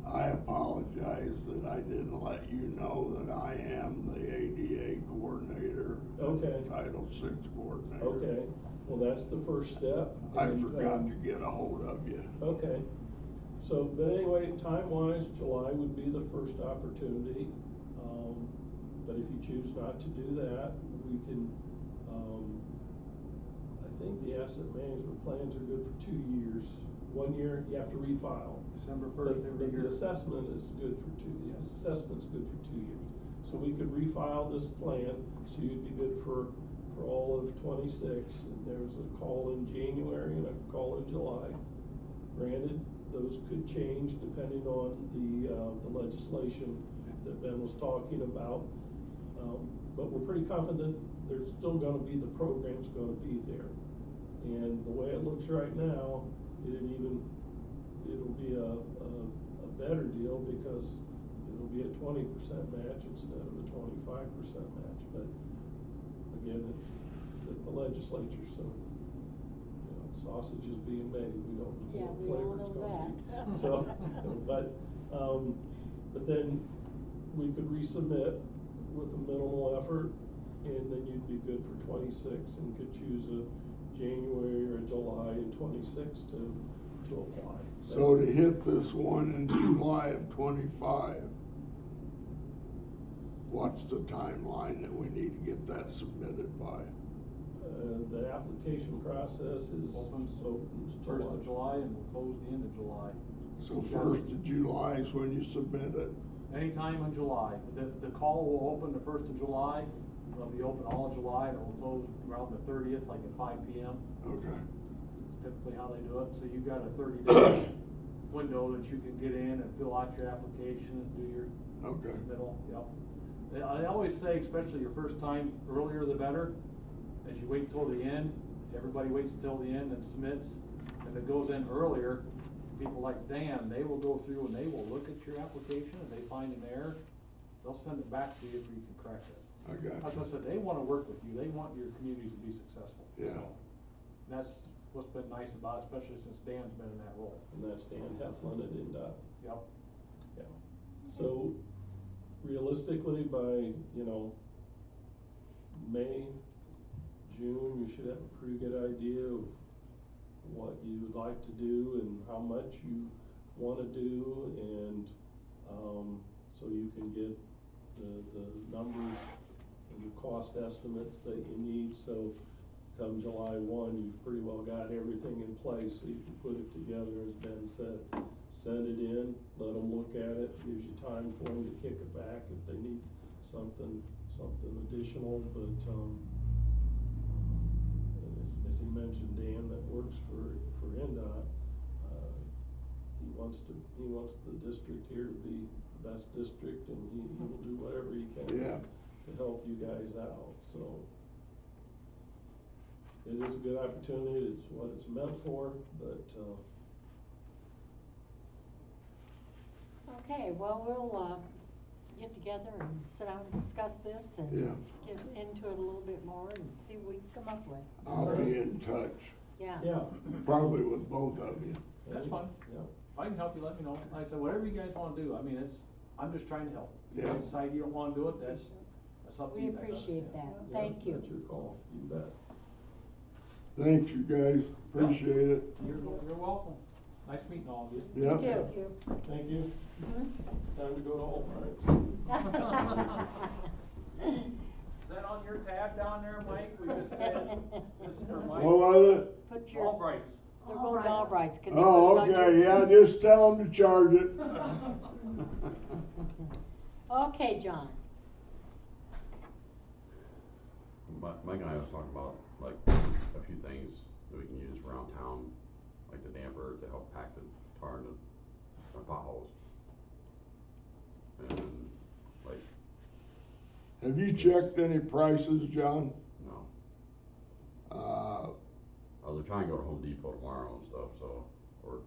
D: I apologize that I didn't let you know that I am the ADA coordinator.
J: Okay.
D: And Title VI coordinator.
J: Okay, well, that's the first step.
D: I
J: and,
D: forgot to get a hold of you.
J: Okay, so, but anyway, time-wise, July would be the first opportunity. But if you choose not to do that, we can, I think the asset management plans are good for 2 years. 1 year, you have to refile.
K: December 1st every year.
J: The assessment is good for
K: Yes.
J: assessment's good for 2 years. So we could refile this plan, so you'd be good for all of 26. And there's a call in January and a call in July. Granted, those could change depending on the legislation that Ben was talking about. But we're pretty confident there's still gonna be, the program's gonna be there. And the way it looks right now, it'll be a better deal because it'll be a 20% match instead of a 25% match. But again, it's at the legislature, so, you know, sausage is being made, we don't know
A: Yeah,
J: what
A: we all
J: flavor it's
A: know
J: gonna be.
A: that.
J: So, but then we could resubmit with a minimal effort, and then you'd be good for 26 and could choose a January or a July in 26 to apply.
D: So to hit this one in July of 25, what's the timeline that we need to get that submitted by?
J: The application process opens
K: First of July and we'll close the end of July.
D: So 1st of July is when you submit it?
K: Anytime in July. The call will open the 1st of July. It'll be open all of July and it will close around the 30th, like at 5 p.m.
D: Okay.
K: It's typically how they do it. So you've got a 30-day window that you can get in and fill out your application and do your submittal. Yep. I always say, especially your first time, earlier the better. As you wait till the end, everybody waits until the end and submits. If it goes in earlier, people like Dan, they will go through and they will look at your application and they find an error, they'll send it back to you if you can correct it.
D: I got
K: That's
D: you.
K: what I said, they wanna work with you, they want your community to be successful.
D: Yeah.
K: So, and that's what's been nice about it, especially since Dan's been in that role.
J: And that's Dan Heflin at NDOT.
K: Yep.
J: Yeah. So realistically, by, you know, May, June, you should have a pretty good idea of what you would like to do and how much you wanna do, and, so you can get the numbers and the cost estimates that you need, so come July 1, you've pretty well got everything in place, so you can put it together, as Ben said. Send it in, let them look at it, gives you time for them to kick it back if they need something additional, but, as he mentioned, Dan, that works for NDOT, he wants the district here to be the best district, and he will do whatever he can to help you guys out, so. It is a good opportunity, it's what it's meant for, but,
A: Okay, well, we'll, get together and sit down and discuss this and get into it a little bit more and see what we can come up with.
D: I'll be in touch.
A: Yeah.
D: Probably with both of you.
K: That's fine.
J: Yeah.
K: If I can help you, let me know. Like I said, whatever you guys wanna do, I mean, I'm just trying to help. If
D: Yeah.
K: you decide you don't wanna do it, that's up to
A: We
K: you guys. I
A: appreciate
K: understand.
A: that,
J: Yeah,
A: thank you.
J: That's your call, you bet.
D: Thanks, you guys, appreciate it.
K: You're welcome. Nice meeting all of you.
A: You
D: Yep.
A: too.
J: Thank you.
A: Mhm.
J: Time to go to Albright.
K: Is that on your tab down there, Mike? We just said, Mr. Mike.
D: What was it?
A: Put your,
K: Albright's.
A: they're going to Albright's. Can they
D: Oh,
A: put it on
D: okay,
A: your-
D: yeah, just tell them to charge it.
A: Okay, John.
G: Mike and I was talking about, like, a few things that we can use around town, like the damper to help pack the tar in the potholes. And, like,
D: Have you checked any prices, John?
G: no,
D: Uh,
G: I was trying to go to Home Depot tomorrow and stuff, so, or,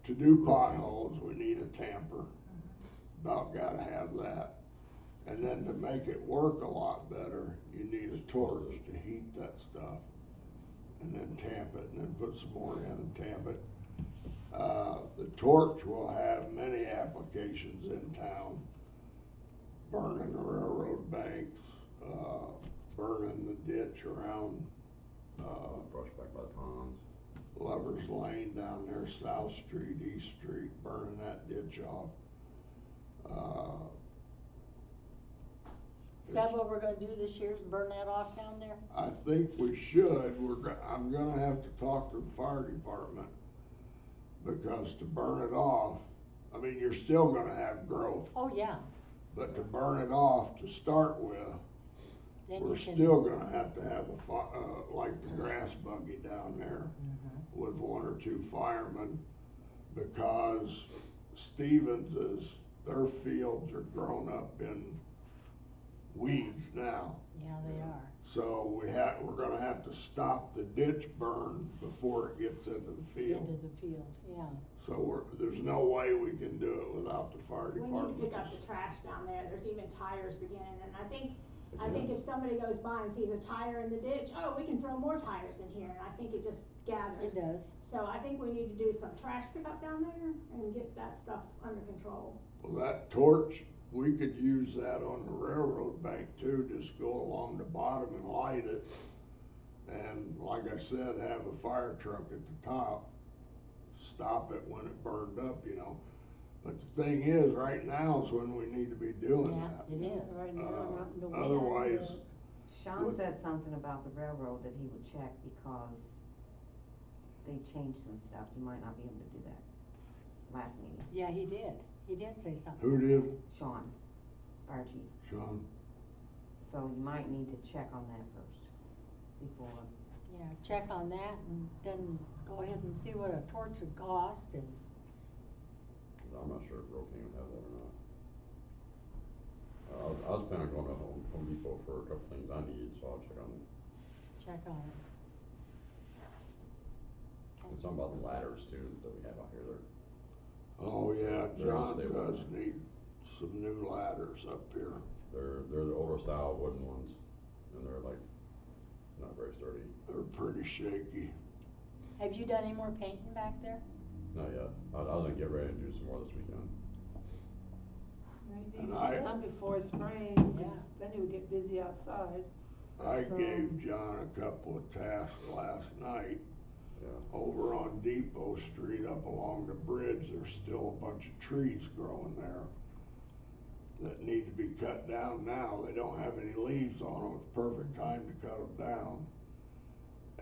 D: to do potholes, we need a tamper. About gotta have that. And then to make it work a lot better, you need a torch to heat that stuff. And then tamp it, and then put some more in and tamp it. The torch will have many applications in town. Burning the railroad banks, burning the ditch around,
G: brush back by the ponds.
D: Lover's Lane down there, South Street, East Street, burning that ditch off.
A: Is that what we're gonna do this year, is burn that off down there?
D: I think we should, I'm gonna have to talk to the fire department, because to burn it off, I mean, you're still gonna have growth,
A: Oh, yeah.
D: but to burn it off to start with,
A: Then
D: we're
A: you can.
D: still gonna have to have like the grass buggy down there
A: Mhm.
D: with one or two firemen, because their fields are grown up in weeds now.
A: Yeah, they are.
D: So we're gonna have to stop the ditch burn before it gets into the field.
A: Into the field, yeah.
D: So there's no way we can do it without the fire
F: We need
D: department.
F: to pick up the trash down there, there's even tires beginning, and I think if somebody goes by and sees a tire in the ditch, oh, we can throw more tires in here, and I think it just gathers.
A: It does.
F: So I think we need to do some trash pickup down there and get that stuff under control.
D: Well, that torch, we could use that on the railroad bank too, just go along the bottom and light it. And like I said, have a fire truck at the top, stop it when it burned up, you know. But the thing is, right now is when we need to be doing
A: Yeah,
D: that.
A: it is.
E: Right now, not in the wind.
D: Otherwise,
C: Sean
D: What?
C: said something about the railroad that he would check because they changed some stuff, you might not be able to do that last meeting.
A: Yeah, he did. He did say something.
D: who did?
C: Sean, fire chief,
D: Sean?
C: so you might need to check on that first, before.
A: Yeah, check on that and then go ahead and see what a torch would cost and,
G: I'm not sure if Rocane would have that or not. I was planning on going to Home Depot for a couple things I need, so I'll check on it.
A: check on it.
G: And something about the ladders too that we have out here,
D: Oh, yeah,
G: They're
D: John
G: unstable.
D: does need some new ladders up here.
G: they're the older style wooden ones, and they're like, not very sturdy.
D: They're pretty shaky.
A: Have you done any more painting back there?
G: Not yet, I was gonna get ready to do some more this weekend.
D: And I-
E: Not before spring, 'cause
A: Yeah.
E: then you would get busy outside.
D: I
E: So-
D: gave John a couple of tasks last night.
G: Yeah,
D: Over on Depot Street up along the bridge, there's still a bunch of trees growing there that need to be cut down now. They don't have any leaves on them. It's perfect time to cut them down.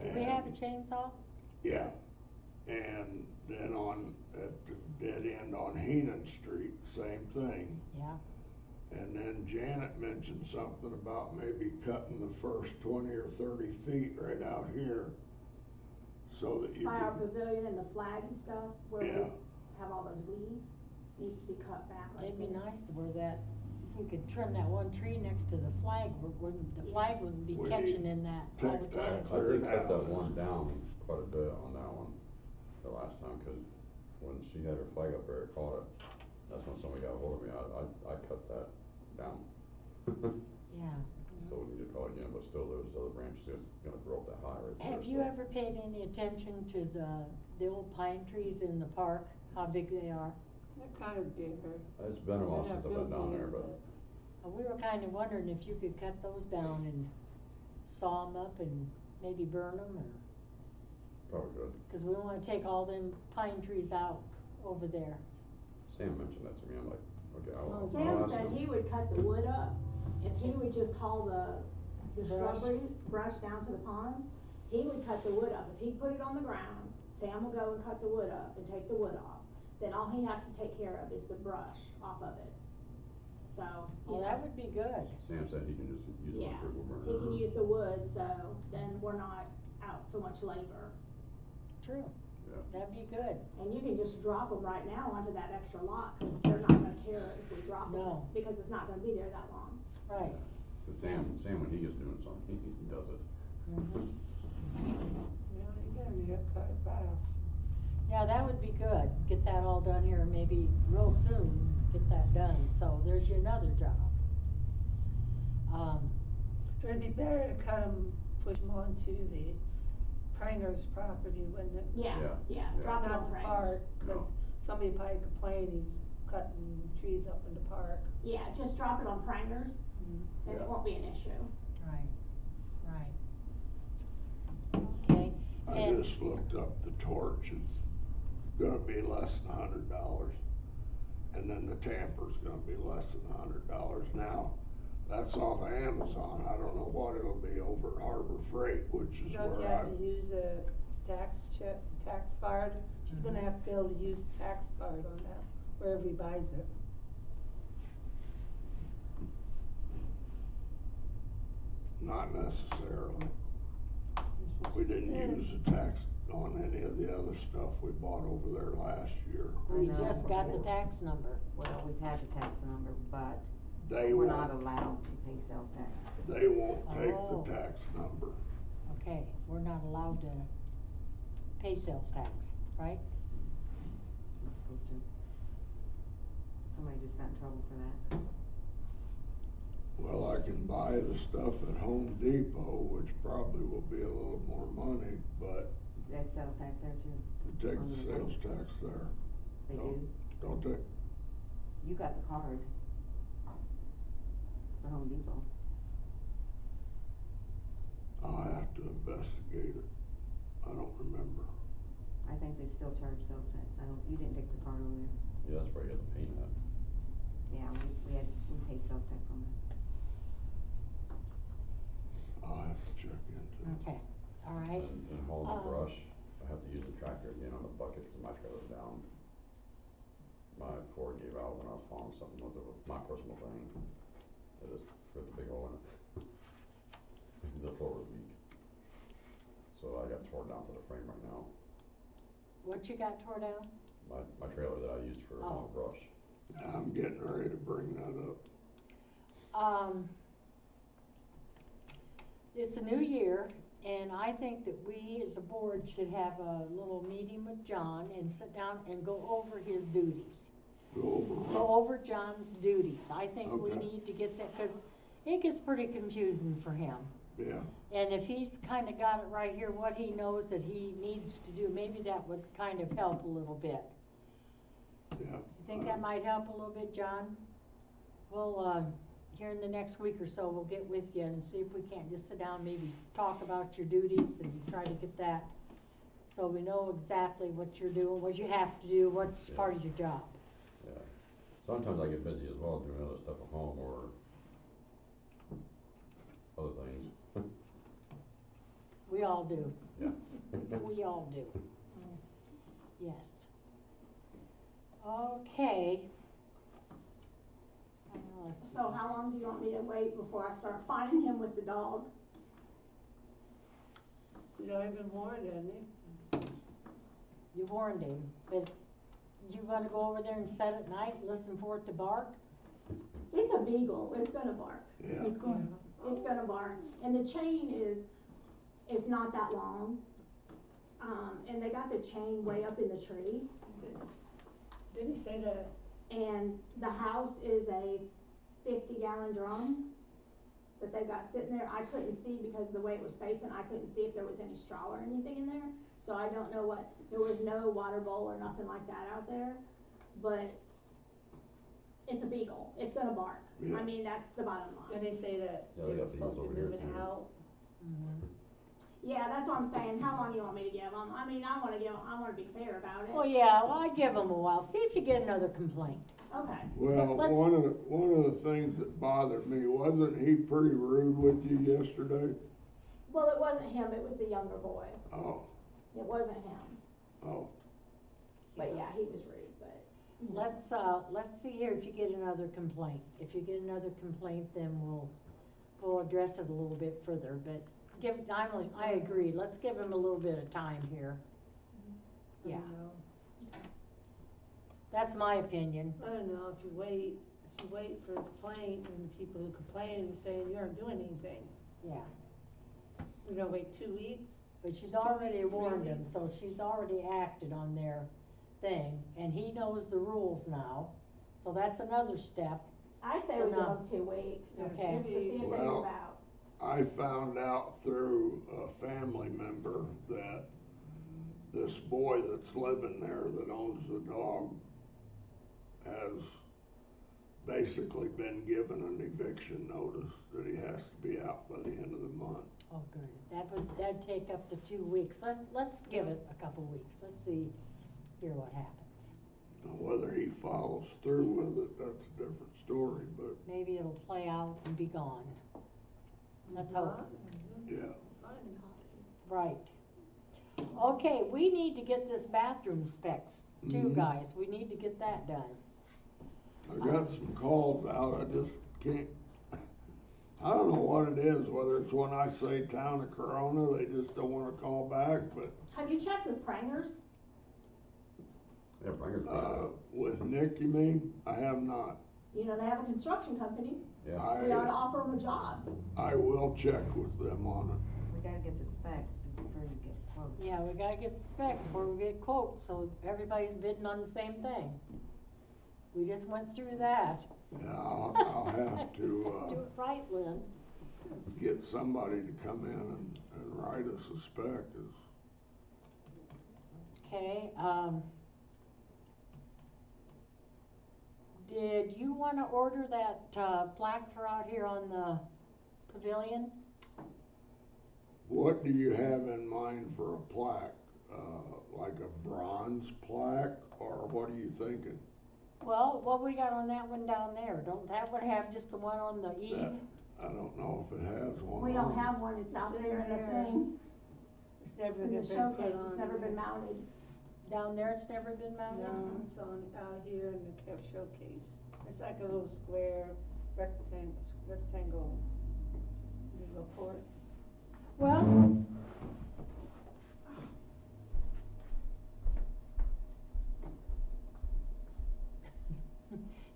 A: Do we have a
D: And-
A: chainsaw?
D: Yeah, and then at the dead end on Heenan Street, same thing.
A: Yeah.
D: And then Janet mentioned something about maybe cutting the first 20 or 30 feet right out here, so that you
F: By our
D: can,
F: pavilion and the flag and stuff, where we
D: Yeah.
F: have all those weeds, needs to be cut back right
A: It'd be
F: there.
A: nice to where that, if we could trim that one tree next to the flag, the flag wouldn't be
D: We
A: catching
D: need
A: in that all the
D: take that
A: time.
G: I did
D: Cleared
G: cut that
D: out.
G: one down quite a bit on that one, the last time, cause when she had her flag up there, it caught it. That's when somebody got ahold of me, I cut that down.
A: Yeah.
G: So we can get caught again, but still those other branches is gonna grow up that high right there.
A: Have you
G: so-
A: ever paid any attention to the old pine trees in the park, how big they are?
E: They're kind of bigger.
G: It's been a while
E: They're
G: since
E: not
G: I've been
E: real
G: down there,
E: big,
G: but
A: We were kinda wondering if you could cut those down and saw them up and maybe burn them, or,
G: Probably good.
A: cause we wanna take all them pine trees out over there.
G: Sam mentioned that to me, I'm like, okay, I'll
F: Sam
G: ask
F: said
G: him.
F: he would cut the wood up, if he would just haul the
A: Brush.
F: shrubbery, brush down to the ponds, he would cut the wood up. If he put it on the ground, Sam will go and cut the wood up and take the wood off. Then all he has to take care of is the brush off of it. So, you
A: Well,
F: know,
A: that would be good.
G: Sam said he can just use it
F: yeah,
G: for wood burner.
F: he can use the wood, so then we're not out so much labor.
A: True.
G: Yeah.
A: That'd be good.
F: And you can just drop them right now onto that extra lot, cause they're not gonna care if we drop them,
A: No.
F: because it's not gonna be there that long.
A: Right.
G: Cause Sam, when he is doing something, he does it.
A: Mhm.
E: Yeah, you gotta get it cut fast.
A: Yeah, that would be good. Get that all done here, maybe real soon, get that done. So there's your another job.
E: It'd be better to cut them, push them onto the Pranger's property, wouldn't it?
F: Yeah,
G: Yeah,
F: yeah,
G: yeah.
F: drop it on
E: Not the
F: Frank's.
E: park,
G: No.
E: cause somebody probably complained he's cutting trees up in the park.
F: Yeah, just drop it on Pranger's, and
G: Yeah.
F: it won't be an issue.
A: Right, right. Okay,
D: I
A: and,
D: just looked up the torch, it's gonna be less than $100. And then the tamper's gonna be less than $100 now. That's off Amazon, I don't know what it'll be over at Harbor Freight, which is
E: Don't you
D: where
E: have to use a tax card? She's gonna have to be able to use tax card on that, wherever he buys it.
D: Not necessarily. We didn't use the tax on any of the other stuff we bought over there last year.
A: we
C: I know.
A: just got the
D: Before.
A: tax number.
C: Well, we've had the tax number, but
D: They
C: we're not
D: won't,
C: allowed to pay sales tax.
D: they won't take
A: Oh.
D: the tax number.
A: Okay, we're not allowed to pay sales tax, right?
C: Not supposed to. Somebody just got in trouble for that.
D: Well, I can buy the stuff at Home Depot, which probably will be a little more money, but
C: That's sales tax there too.
D: they take the sales tax there,
C: They
D: No.
C: do.
D: don't they?
C: You got the card for Home Depot.
D: I'll have to investigate it. I don't remember.
C: I think they still charge sales tax. You didn't take the card over there.
G: Yeah, that's where you have to pay that.
C: Yeah, we paid sales tax on that.
D: I'll have to check into it.
A: Okay, all right.
G: And hauling the brush, I have to use the tractor again on the bucket because my trailer's down. My Ford gave out when I was hauling something with it, with my personal thing. It just ripped a big hole in it. The floor was weak. So I got tore down to the frame right now.
A: What you got tore down?
G: My trailer that I used for hauling brush.
D: I'm getting ready to bring that up.
A: It's a new year, and I think that we as a board should have a little meeting with John and sit down and go over his duties.
D: Go over.
A: Go over John's duties. I think we
D: Okay.
A: need to get that, cause it gets pretty confusing for him.
D: Yeah,
A: And if he's kinda got it right here, what he knows that he needs to do, maybe that would kind of help a little bit.
D: yeah.
A: You think that might help a little bit, John? We'll, here in the next week or so, we'll get with you and see if we can't just sit down, maybe talk about your duties and try to get that, so we know exactly what you're doing, what you have to do, what's
G: Yeah.
A: part of your job.
G: Yeah. Sometimes I get busy as well doing other stuff at home or other things.
A: We all do.
G: Yeah.
A: We all do. Yes. Okay. Let's see.
F: So how long do you want me to wait before I start finding him with the dog?
E: He's already been warned, hasn't he?
A: You warned him, but you wanna go over there and sit at night, and listen for it to bark?
F: It's a beagle, it's gonna bark.
D: Yeah.
F: It's gonna bark, and the chain is not that long. And they got the chain way up in the tree,
E: Didn't he say that?
F: and the house is a 50-gallon drum that they've got sitting there. I couldn't see because of the way it was facing, I couldn't see if there was any straw or anything in there, so I don't know there was no water bowl or nothing like that out there, but it's a beagle, it's gonna bark.
D: Yeah.
F: I mean, that's the bottom line.
E: Did they say that
G: Yeah,
E: they
G: they
E: were
G: got beagles
E: supposed to
G: over
E: be
G: here
E: moving
G: too.
E: out?
F: Yeah, that's what I'm saying, how long you want me to give them? I mean, I wanna be fair about it.
A: Well, yeah, well, I'd give them a while, see if you get another complaint.
F: Okay.
D: Well,
A: Let's-
D: one of the things that bothered me, wasn't he pretty rude with you yesterday?
F: Well, it wasn't him, it was the younger boy.
D: Oh,
F: It wasn't him,
D: oh,
F: but yeah, he was rude, but.
A: Let's see here if you get another complaint. If you get another complaint, then we'll address it a little bit further, but I agree, let's give him a little bit of time here.
E: I
A: Yeah,
E: don't know.
A: that's my opinion.
E: I don't know, if you wait for a complaint, and the people who complain are saying you aren't doing anything.
A: Yeah,
E: You're gonna wait 2 weeks?
A: but she's already
E: 3
A: warned him,
E: weeks.
A: so she's already acted on their thing, and he knows the rules now, so that's another step.
F: I say
A: So
F: we give
A: now-
F: them 2 weeks,
A: Okay.
F: just to see if they
D: Well-
F: move out.
D: I found out through a family member that this boy that's living there that owns the dog has basically been given an eviction notice that he has to be out by the end of the month.
A: Oh, good, that'd take up to 2 weeks, let's give it a couple weeks, let's see, hear what happens.
D: Now, whether he follows through with it, that's a different story, but
A: Maybe it'll play out and be gone. Let's hope.
D: yeah.
A: Right. Okay, we need to get this bathroom specs too,
D: Mhm.
A: guys, we need to get that done.
D: I got some calls out, I just can't, I don't know what it is, whether it's when I say town of Corona, they just don't wanna call back, but,
F: Have you checked with Prangers?
G: Yeah, Bringer's
D: with Nick, you mean? I have not.
F: You know, they have a construction company,
G: yeah.
F: we ought to offer them a job.
D: I will check with them on it.
C: We gotta get the specs before you get quotes.
A: Yeah, we gotta get the specs before we get quotes, so everybody's bidding on the same thing. We just went through that.
D: Yeah, I'll have
A: Do
D: to,
A: it right, Lynn.
D: get somebody to come in and write us a spec,
A: Okay, did you wanna order that, plaque for out here on the pavilion?
D: what do you have in mind for a plaque? Like a bronze plaque, or what are you thinking?
A: Well, what we got on that one down there, don't that one have just the one on the eve?
D: That- I don't know if it has one.
F: We
D: on
F: don't
D: it.
F: have one, it's out
E: It's
F: there
E: in
F: in the
E: there.
F: thing,
E: It's
F: it's
E: never
F: in
E: been
F: the
E: put
F: showcase,
E: on
F: it's never
E: there.
F: been mounted.
A: Down there, it's never been mounted?
E: No, it's on, out here in the kept showcase. It's like a little square rectangle. You go for it.
A: Well.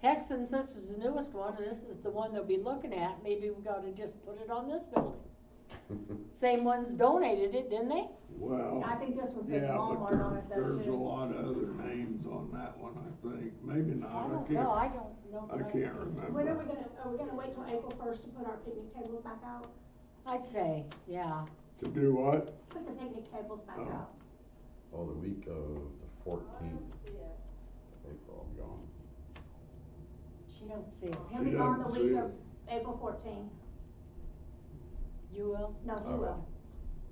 A: Heck, since this is the newest one, and this is the one they'll be looking at, maybe we gotta just put it on this building. Same ones donated it, didn't they?
D: Well,
F: I think this one says
D: yeah, but
F: Walmart on it though,
D: there's a
F: too.
D: lot of other names on that one, I think, maybe not,
A: I don't know, I don't know.
D: I can't remember.
F: When are we gonna wait till April 1st to put our picnic tables back out?
A: I'd say, yeah,
D: To do what?
F: Put the picnic tables back
D: Oh.
F: out.
G: Oh, the week of the 14th, April, I'm gone.
A: she don't see it.
F: He'll
D: She
F: be gone the
D: doesn't
F: week
D: see
F: of
D: it.
F: April 14th.
A: You will?
F: No,
G: I
F: he
G: will.
F: will.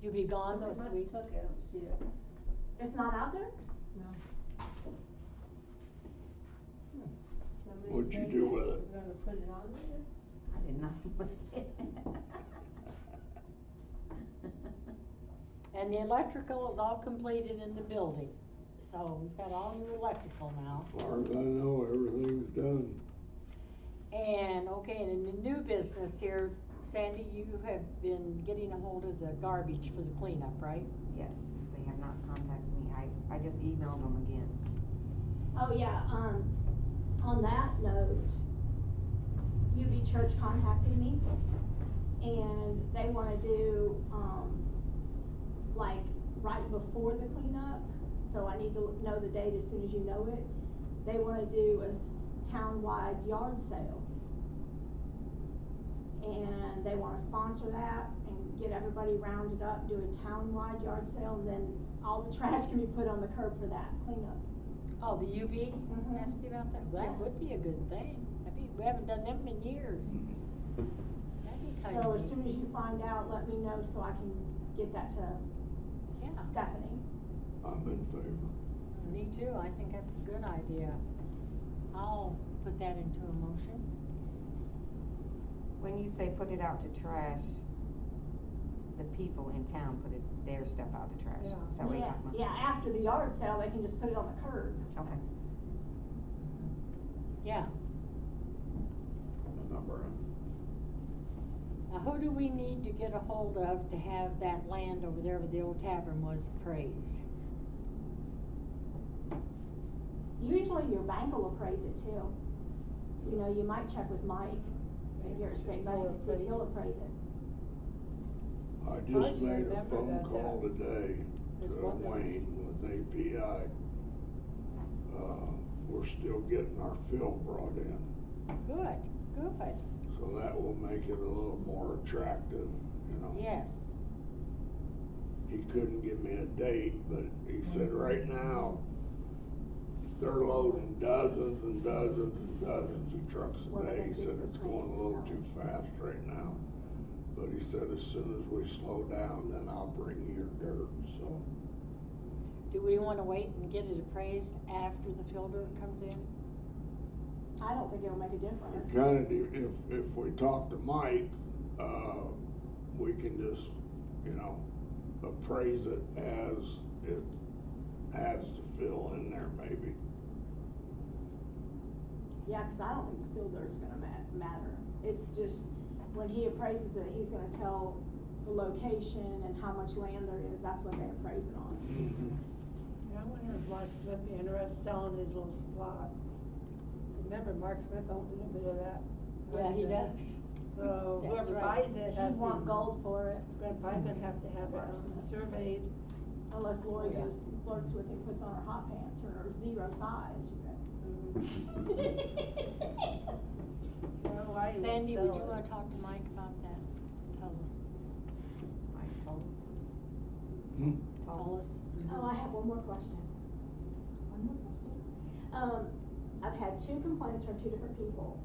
A: You be gone
E: Somebody
A: the
E: must
A: week?
E: have took it, I don't see it.
F: It's not out there?
E: Somebody
D: What'd you
E: made
D: do with it?
E: Was gonna put it on there?
C: I did not look at it.
A: And the electrical is all completed in the building, so we've got all new electrical now.
D: As far as I know, everything's done.
A: And, okay, and in the new business here, Sandy, you have been getting a hold of the garbage for the cleanup, right?
C: Yes, they have not contacted me, I just emailed them again.
F: Oh, yeah, on that note, UB Church contacted me, and they wanna do, like, right before the cleanup, so I need to know the date as soon as you know it. They wanna do a town-wide yard sale. And they wanna sponsor that and get everybody rounded up, do a town-wide yard sale, and then all the trash can be put on the curb for that cleanup.
A: Oh, the UB,
F: Mhm.
A: ask you about that? That
F: Yeah.
A: would be a good thing. We haven't done them in years. That'd be kind
F: So
A: of
F: as
A: neat.
F: soon as you find out, let me know so I can get that to
A: Yeah.
F: Stephanie.
D: I'm in favor.
A: Me too, I think that's a good idea. I'll put that into a motion.
C: When you say put it out to trash, the people in town put their stuff out to trash.
E: Yeah.
C: Is that what you're
F: Yeah,
C: talking about?
F: yeah, after the yard sale, they can just put it on the curb.
C: Okay.
A: Yeah.
G: A number,
A: Now, who do we need to get a hold of to have that land over there where the old tavern was appraised?
F: Usually your bank will appraise it too. You know, you might check with Mike at your state bank and see if he'll appraise it.
D: I
E: How'd
D: just
E: you
D: made a
E: remember
D: phone
E: that
D: call
E: that
D: today
E: was
D: to
E: one that was-
D: Wayne with API. We're still getting our fill brought in,
A: Good, good,
D: so that will make it a little more attractive, you know.
A: yes.
D: He couldn't give me a date, but he said right now, they're loading dozens and dozens and dozens of trucks a day. He said it's going a little too fast right now. But he said as soon as we slow down, then I'll bring you your dirt, so.
A: Do we wanna wait and get it appraised after the fill dirt comes in?
F: I don't think it'll make a difference.
D: It kinda, if we talk to Mike, we can just, you know, appraise it as it has to fill in there maybe.
F: Yeah, 'cause I don't think the field dirt's gonna matter. It's just, when he appraises it, he's gonna tell the location and how much land there is, that's what they appraise it on.
E: Yeah, I wonder if Mark Smith be interested in selling his little spot. Remember, Mark Smith owns a little bit of that.
A: Yeah, he
E: Right there.
A: does.
E: So
A: That's
E: whoever
A: right.
E: buys it
F: He
E: has to.
F: want gold for it,
E: Probably gonna have to have it surveyed.
F: unless Lori
A: Yeah.
F: goes, flirts with him, puts on her hot pants or her zero size, you
E: Well, why you would
A: Sandy,
E: sell
A: would you
E: it.
A: wanna talk to Mike about that? Tell us.
C: Mike told
A: Tell us.
F: Oh, I have one more question. One more question. I've had 2 complaints from 2 different people.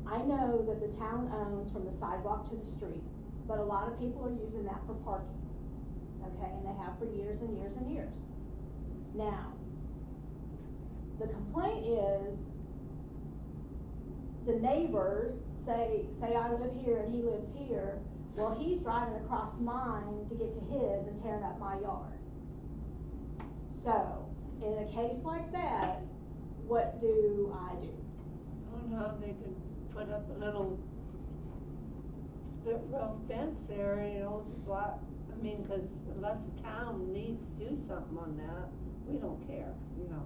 F: I know that the town owns from the sidewalk to the street, but a lot of people are using that for parking. Okay, and they have for years and years and years. Now, the complaint is, the neighbors say I live here and he lives here, well, he's driving across mine to get to his and tearing up my yard. So, in a case like that, what do I do?
E: I don't know, they could put up a little split rail fence there, you know, block, I mean, 'cause unless the town needs to do something on that, we don't care, you know.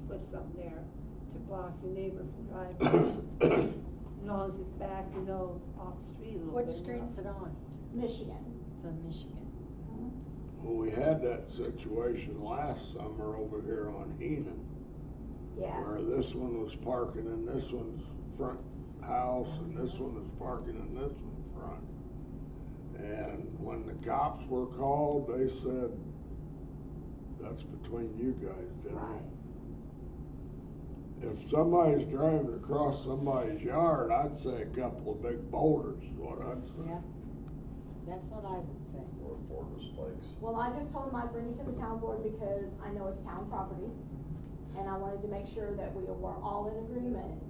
E: Put something there to block your neighbor from driving, as long as it's back, you know, off the street a little bit.
A: What street's it on?
F: Michigan.
A: It's on Michigan.
D: Well, we had that situation last summer over here on Heenan,
F: Yeah.
D: where this one was parking in this one's front house and this one was parking in this one's front. And when the cops were called, they said, that's between you guys, didn't
F: Right.
D: it? If somebody's driving across somebody's yard, I'd say a couple of big boulders is what I'd say.
A: Yeah, that's what I would say.
G: or board spikes.
F: Well, I just told him I'd bring it to the town board because I know it's town property. And I wanted to make sure that we were all in agreement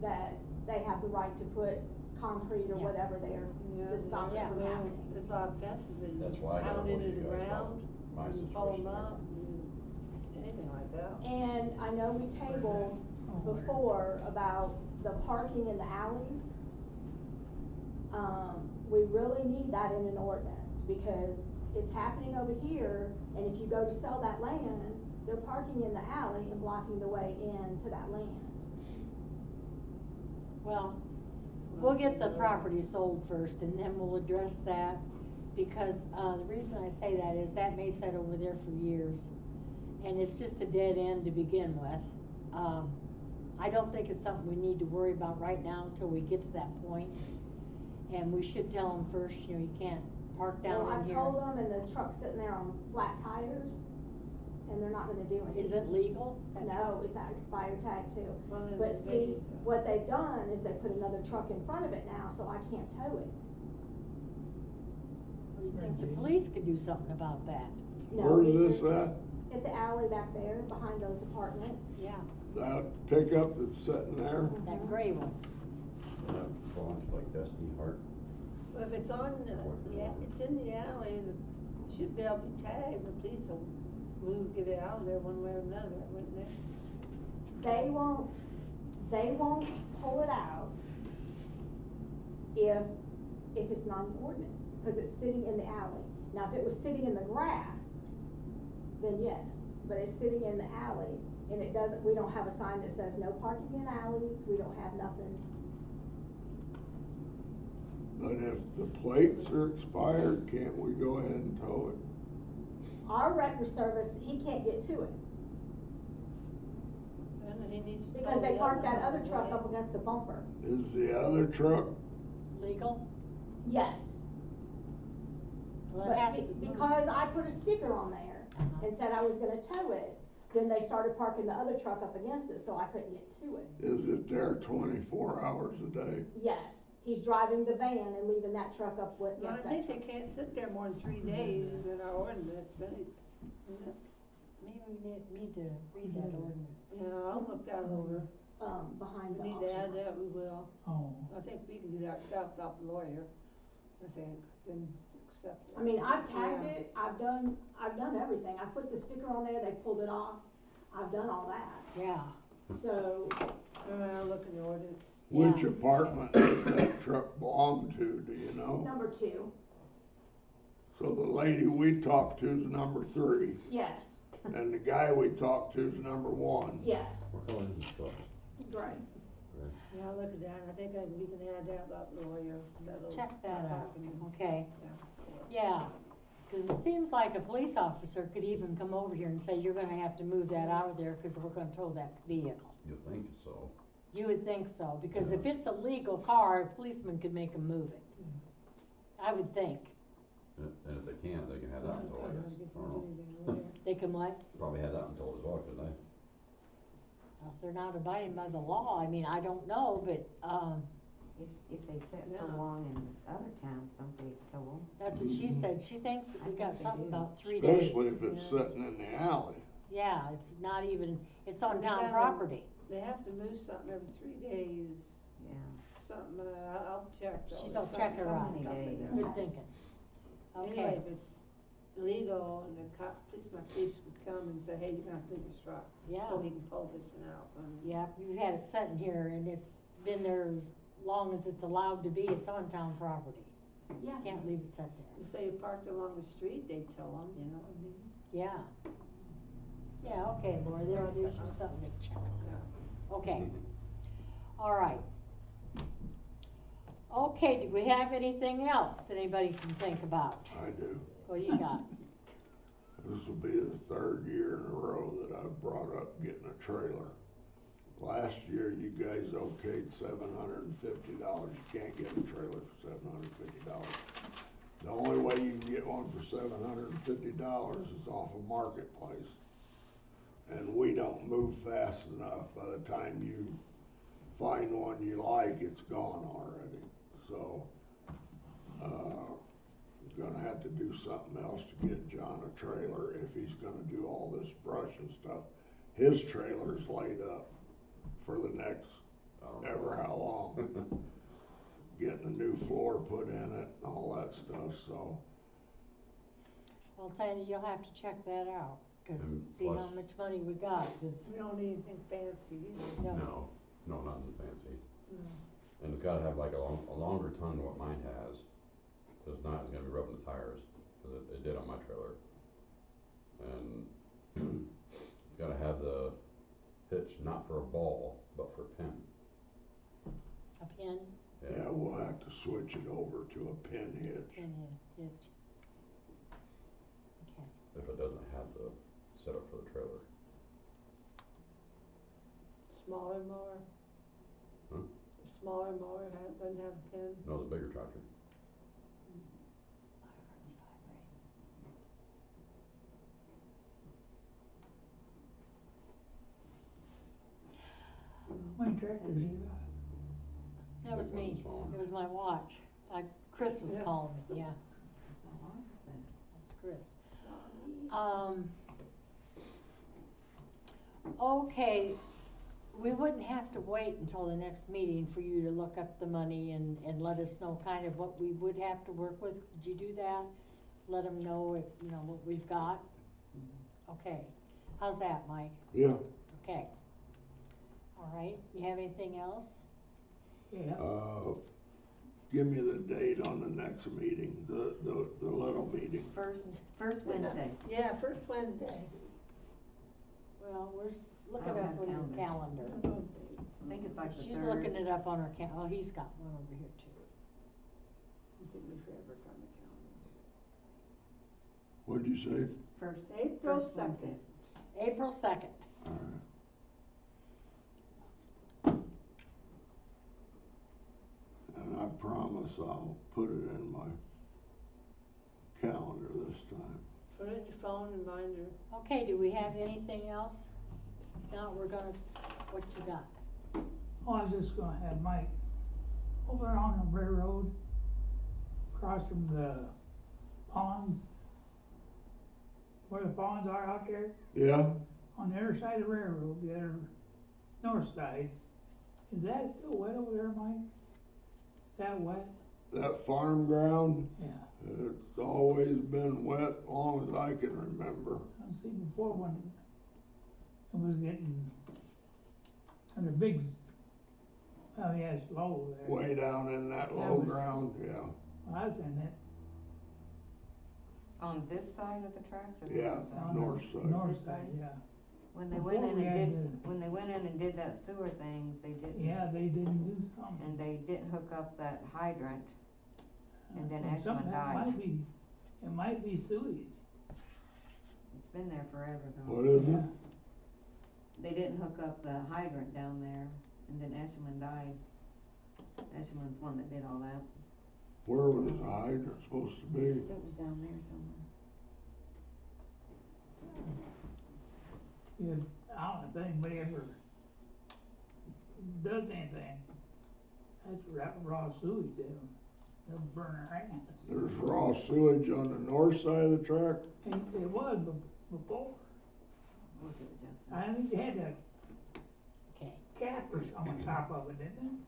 F: that they have the right to put concrete or
A: Yeah.
F: whatever there
E: Yeah,
F: to stop it
A: yeah.
F: from happening.
E: There's a lot of fences that
G: That's
E: you
G: why I gotta
E: pound
G: hold
E: into
G: you
E: the
G: guys about
E: ground,
G: my
E: and you pull
G: situation
E: them
G: there.
E: up, and anything like that.
F: And I know we tabled before about the parking in the alleys. We really need that in an ordinance because it's happening over here, and if you go to sell that land, they're parking in the alley and blocking the way into that land.
A: Well, we'll get the property sold first and then we'll address that. Because, the reason I say that is that may sit over there for years. And it's just a dead end to begin with. I don't think it's something we need to worry about right now until we get to that point. And we should tell them first, you know, you can't park down
F: Well,
A: in
F: I've
A: here.
F: told them, and the truck's sitting there on flat tires, and they're not gonna do anything.
A: Is it legal? that
F: No,
A: truck?
F: it's an expired tag too.
E: Well, then
F: But
E: they
F: see,
E: need to-
F: what they've done is they put another truck in front of it now, so I can't tow it.
A: You think the police could do something about that?
F: No,
D: Where's
F: we
D: this
F: can-
D: at?
F: At the alley back there, behind those apartments.
A: Yeah,
D: That pickup that's sitting there?
A: that gray one.
G: Yeah, belongs to like Destiny Hart.
E: Well, if it's on, yeah, it's in the alley, it should be able to be tagged, the police will get it out of there one way or another, wouldn't they?
F: They won't pull it out if it's not an ordinance, cause it's sitting in the alley. Now, if it was sitting in the grass, then yes, but it's sitting in the alley, and it doesn't, we don't have a sign that says no parking in alleys, we don't have nothing.
D: But if the plates are expired, can't we go ahead and tow it?
F: Our record service, he can't get to it,
E: And he needs to.
F: because
E: tow
F: they
E: the
F: parked that
E: one
F: other truck
E: away.
F: up against the bumper.
D: Is the other truck,
A: Legal?
F: Yes,
A: Well, it
F: but
A: has to.
F: because I put a sticker on there
A: Uh-huh.
F: and said I was gonna tow it, then they started parking the other truck up against it, so I couldn't get to it.
D: is it there 24 hours a day?
F: Yes, he's driving the van and leaving that truck up with,
E: Well,
F: against
E: I
F: that
E: think they
F: truck.
E: can't sit there more than 3 days in our ordinance,
A: Maybe we need to read that ordinance.
E: Yeah, I'll look that over.
F: Behind
E: We
F: the
E: need to add
F: auction
E: that,
F: house.
E: we will.
I: Oh,
E: I think we can do that ourselves without the lawyer, I think, then accept it.
F: I mean, I've tagged
E: Yeah.
F: it, I've done everything, I put the sticker on there, they pulled it off, I've done all that,
A: Yeah,
F: so,
E: I'll look at the ordinance.
D: Which
A: Yeah.
D: apartment does that truck belong to, do you know?
F: number 2,
D: So the lady we talked to is number 3,
F: yes,
D: and the guy we talked to is number 1.
F: yes,
G: What color is this truck?
F: right.
E: Yeah, I'll look at that, I think we can add that about the lawyer. That'll-
A: check that out,
E: Yeah.
A: okay?
E: Yeah.
A: Yeah, cause it seems like a police officer could even come over here and say, you're gonna have to move that out of there, cause we're gonna tow that vehicle.
G: You think so?
A: You would think so, because if it's a legal car, a policeman could make them move it. I would think.
G: And if they can't, they can have that until, I guess, I don't know.
A: They can what?
G: Probably had that until as well, couldn't they?
A: Well, if they're not abiding by the law, I mean, I don't know, but,
C: If they sit so
E: Yeah.
C: long in other towns, don't they tow them?
A: that's what she said. She thinks that we
C: I
A: got
C: think they
A: something
C: do.
A: about 3 days.
D: Especially if it's sitting in the alley.
A: Yeah, it's not even, it's on
E: We
A: town
E: gotta-
A: property.
E: They have to move something every 3 days,
C: Yeah.
E: something, I'll check though.
A: She's gonna check her out.
C: many days.
A: Good thinking.
E: Anyway,
A: Okay,
E: if it's legal and the police could come and say, hey, you're gonna have to move your truck,
A: yeah,
E: so we can pull this one out.
A: yeah, you've had it sitting here and it's been there as long as it's allowed to be. It's on town property.
F: Yeah,
A: Can't leave it sit there.
E: If they parked along the street, they'd tow them, you know what I mean?
A: Yeah. Yeah, okay, Laura, there's you something to check. Okay, all right. Okay, do we have anything else that anybody can think about?
D: I do.
A: What do you got?
D: This will be the 3rd year in a row that I've brought up getting a trailer. Last year, you guys okayed $750. You can't get a trailer for $750. The only way you can get one for $750 is off a marketplace. And we don't move fast enough. By the time you find one you like, it's gone already. So, gonna have to do something else to get John a trailer if he's gonna do all this brush and stuff. His trailer's laid up for the next
G: I don't know.
D: ever how long. Getting a new floor put in it and all that stuff, so.
A: Well, Sandy, you'll have to check that out, cause
G: And
A: see how
G: plus-
A: much money we got, cause,
E: We don't need anything fancy either.
A: no.
G: No, nothing fancy.
E: No.
G: And it's gotta have like a longer tongue than what mine has. Cause it's not gonna be rubbing the tires, cause it did on my trailer. And it's gotta have the hitch not for a ball, but for a pin.
A: A pin,
D: Yeah, we'll have to switch it over to a pin hitch.
A: pin hitch. Okay,
G: If it doesn't have the setup for the trailer.
E: Smaller mower?
G: Huh?
E: Smaller mower doesn't have a pin?
G: No, the bigger tractor.
I: tractors you got?
A: That was me, it was my watch, Chris was
E: Yeah.
A: calling me, yeah,
C: How long is that?
A: that's Chris. Okay, we wouldn't have to wait until the next meeting for you to look up the money and let us know kind of what we would have to work with. Could you do that? Let them know if, you know, what we've got? Okay, how's that, Mike?
D: Yeah,
A: Okay. All right, you have anything else?
I: Yeah,
D: give me the date on the next meeting, the little meeting.
C: First Wednesday.
E: Yeah, first Wednesday.
A: Well, we're
C: I
A: looking
C: don't
A: up
C: have
A: on your
C: calendar.
A: calendar.
C: I think it's like the
A: She's
C: third.
A: looking it up on her oh, he's got one over here too.
E: It took me forever to find the calendar.
D: What'd you say?
C: First,
E: April
C: first Wednesday.
E: 2nd.
A: April 2nd.
D: All right. And I promise I'll put it in my calendar this time.
E: Put it in your phone and reminder.
A: Okay, do we have anything else? If not, we're gonna, what you got?
I: oh, I was just gonna have Mike, over on the railroad, across from the ponds, where the ponds are out there,
D: Yeah,
I: on the other side of the railroad, the other north side, is that still wet over there, Mike? That wet?
D: that farm ground,
I: Yeah,
D: it's always been wet long as I can remember.
I: I see before when it was getting, and the big, oh yeah, it's low there.
D: Way down in that
I: Yeah,
D: low
I: but-
D: ground, yeah.
I: I was in it,
C: On this side of the tracks or the
D: Yeah.
C: north side?
I: on the
D: North side.
I: north
C: This
I: side,
C: side?
I: yeah.
C: When they went
I: Before
C: in
I: we
C: and
I: had
C: did, when they went in and did that sewer things, they didn't.
I: Yeah, they didn't do something.
C: And they didn't hook up that hydrant. And then
I: Something
C: Ashland
I: that
C: died.
I: it might be sewage.
C: It's been there forever though.
D: What is
I: Yeah.
D: it?
C: They didn't hook up the hydrant down there, and then Ashland died. Ashland's one that did all that.
D: Where was the hydrant supposed to be?
C: It was down there somewhere.
I: See, I don't know if anybody ever does anything. That's raw sewage, they'll burn their hands.
D: There's raw sewage on the north side of the track?
I: It was before.
C: Look at it, Justin.
I: I think they had a
A: Okay,
I: cap or something on top of it, didn't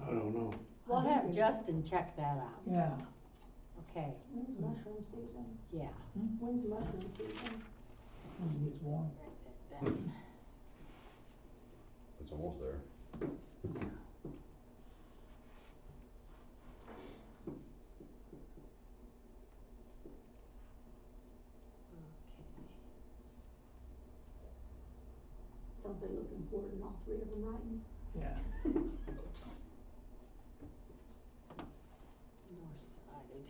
D: I don't know.
A: we'll
I: think
A: have
I: it-
A: Justin check that out.
I: they? Yeah.
A: Okay,
F: When's mushroom season?
A: yeah.
F: When's mushroom season?
I: When it gets warm.
A: Write that down.
G: It's almost there.
F: Don't they look important, all three of them writing?
I: Yeah.
A: North-sided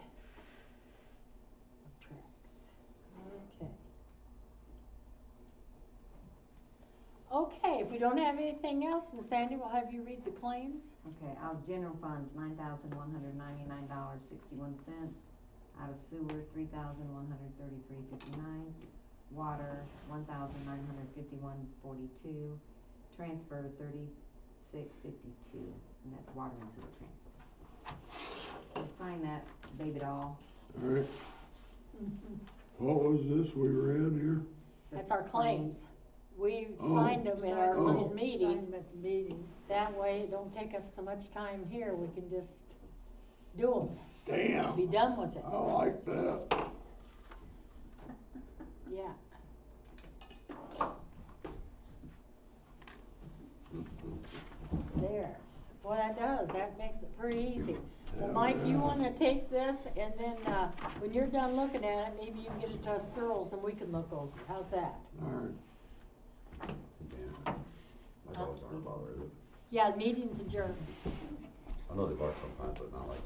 A: tracks, okay. Okay, if we don't have anything else, then Sandy will have you read the claims.
C: Okay, out of general funds, $9,199.61. Out of sewer, $3,133.59. Water, $1,951.42. Transfer, $36.52, and that's water and sewer transfer. So sign that, David All.
D: All right. What was this we read here?
A: That's our claims. We
D: Oh.
A: signed them at our
D: Oh.
A: little
E: Sign
A: meeting.
E: them at the meeting.
A: That way it don't take up so much time here, we can just do them,
D: Damn,
A: be done with it,
D: I like that.
A: yeah. There, boy, that makes it pretty easy. Well, Mike, you wanna take this, and then, when you're done looking at it, maybe you can get it to us girls and we can look over it, how's that?
D: All right.
G: Yeah. My dogs aren't bothered.
A: Yeah, the meeting's adjourned.
G: I know they bark sometimes, but not like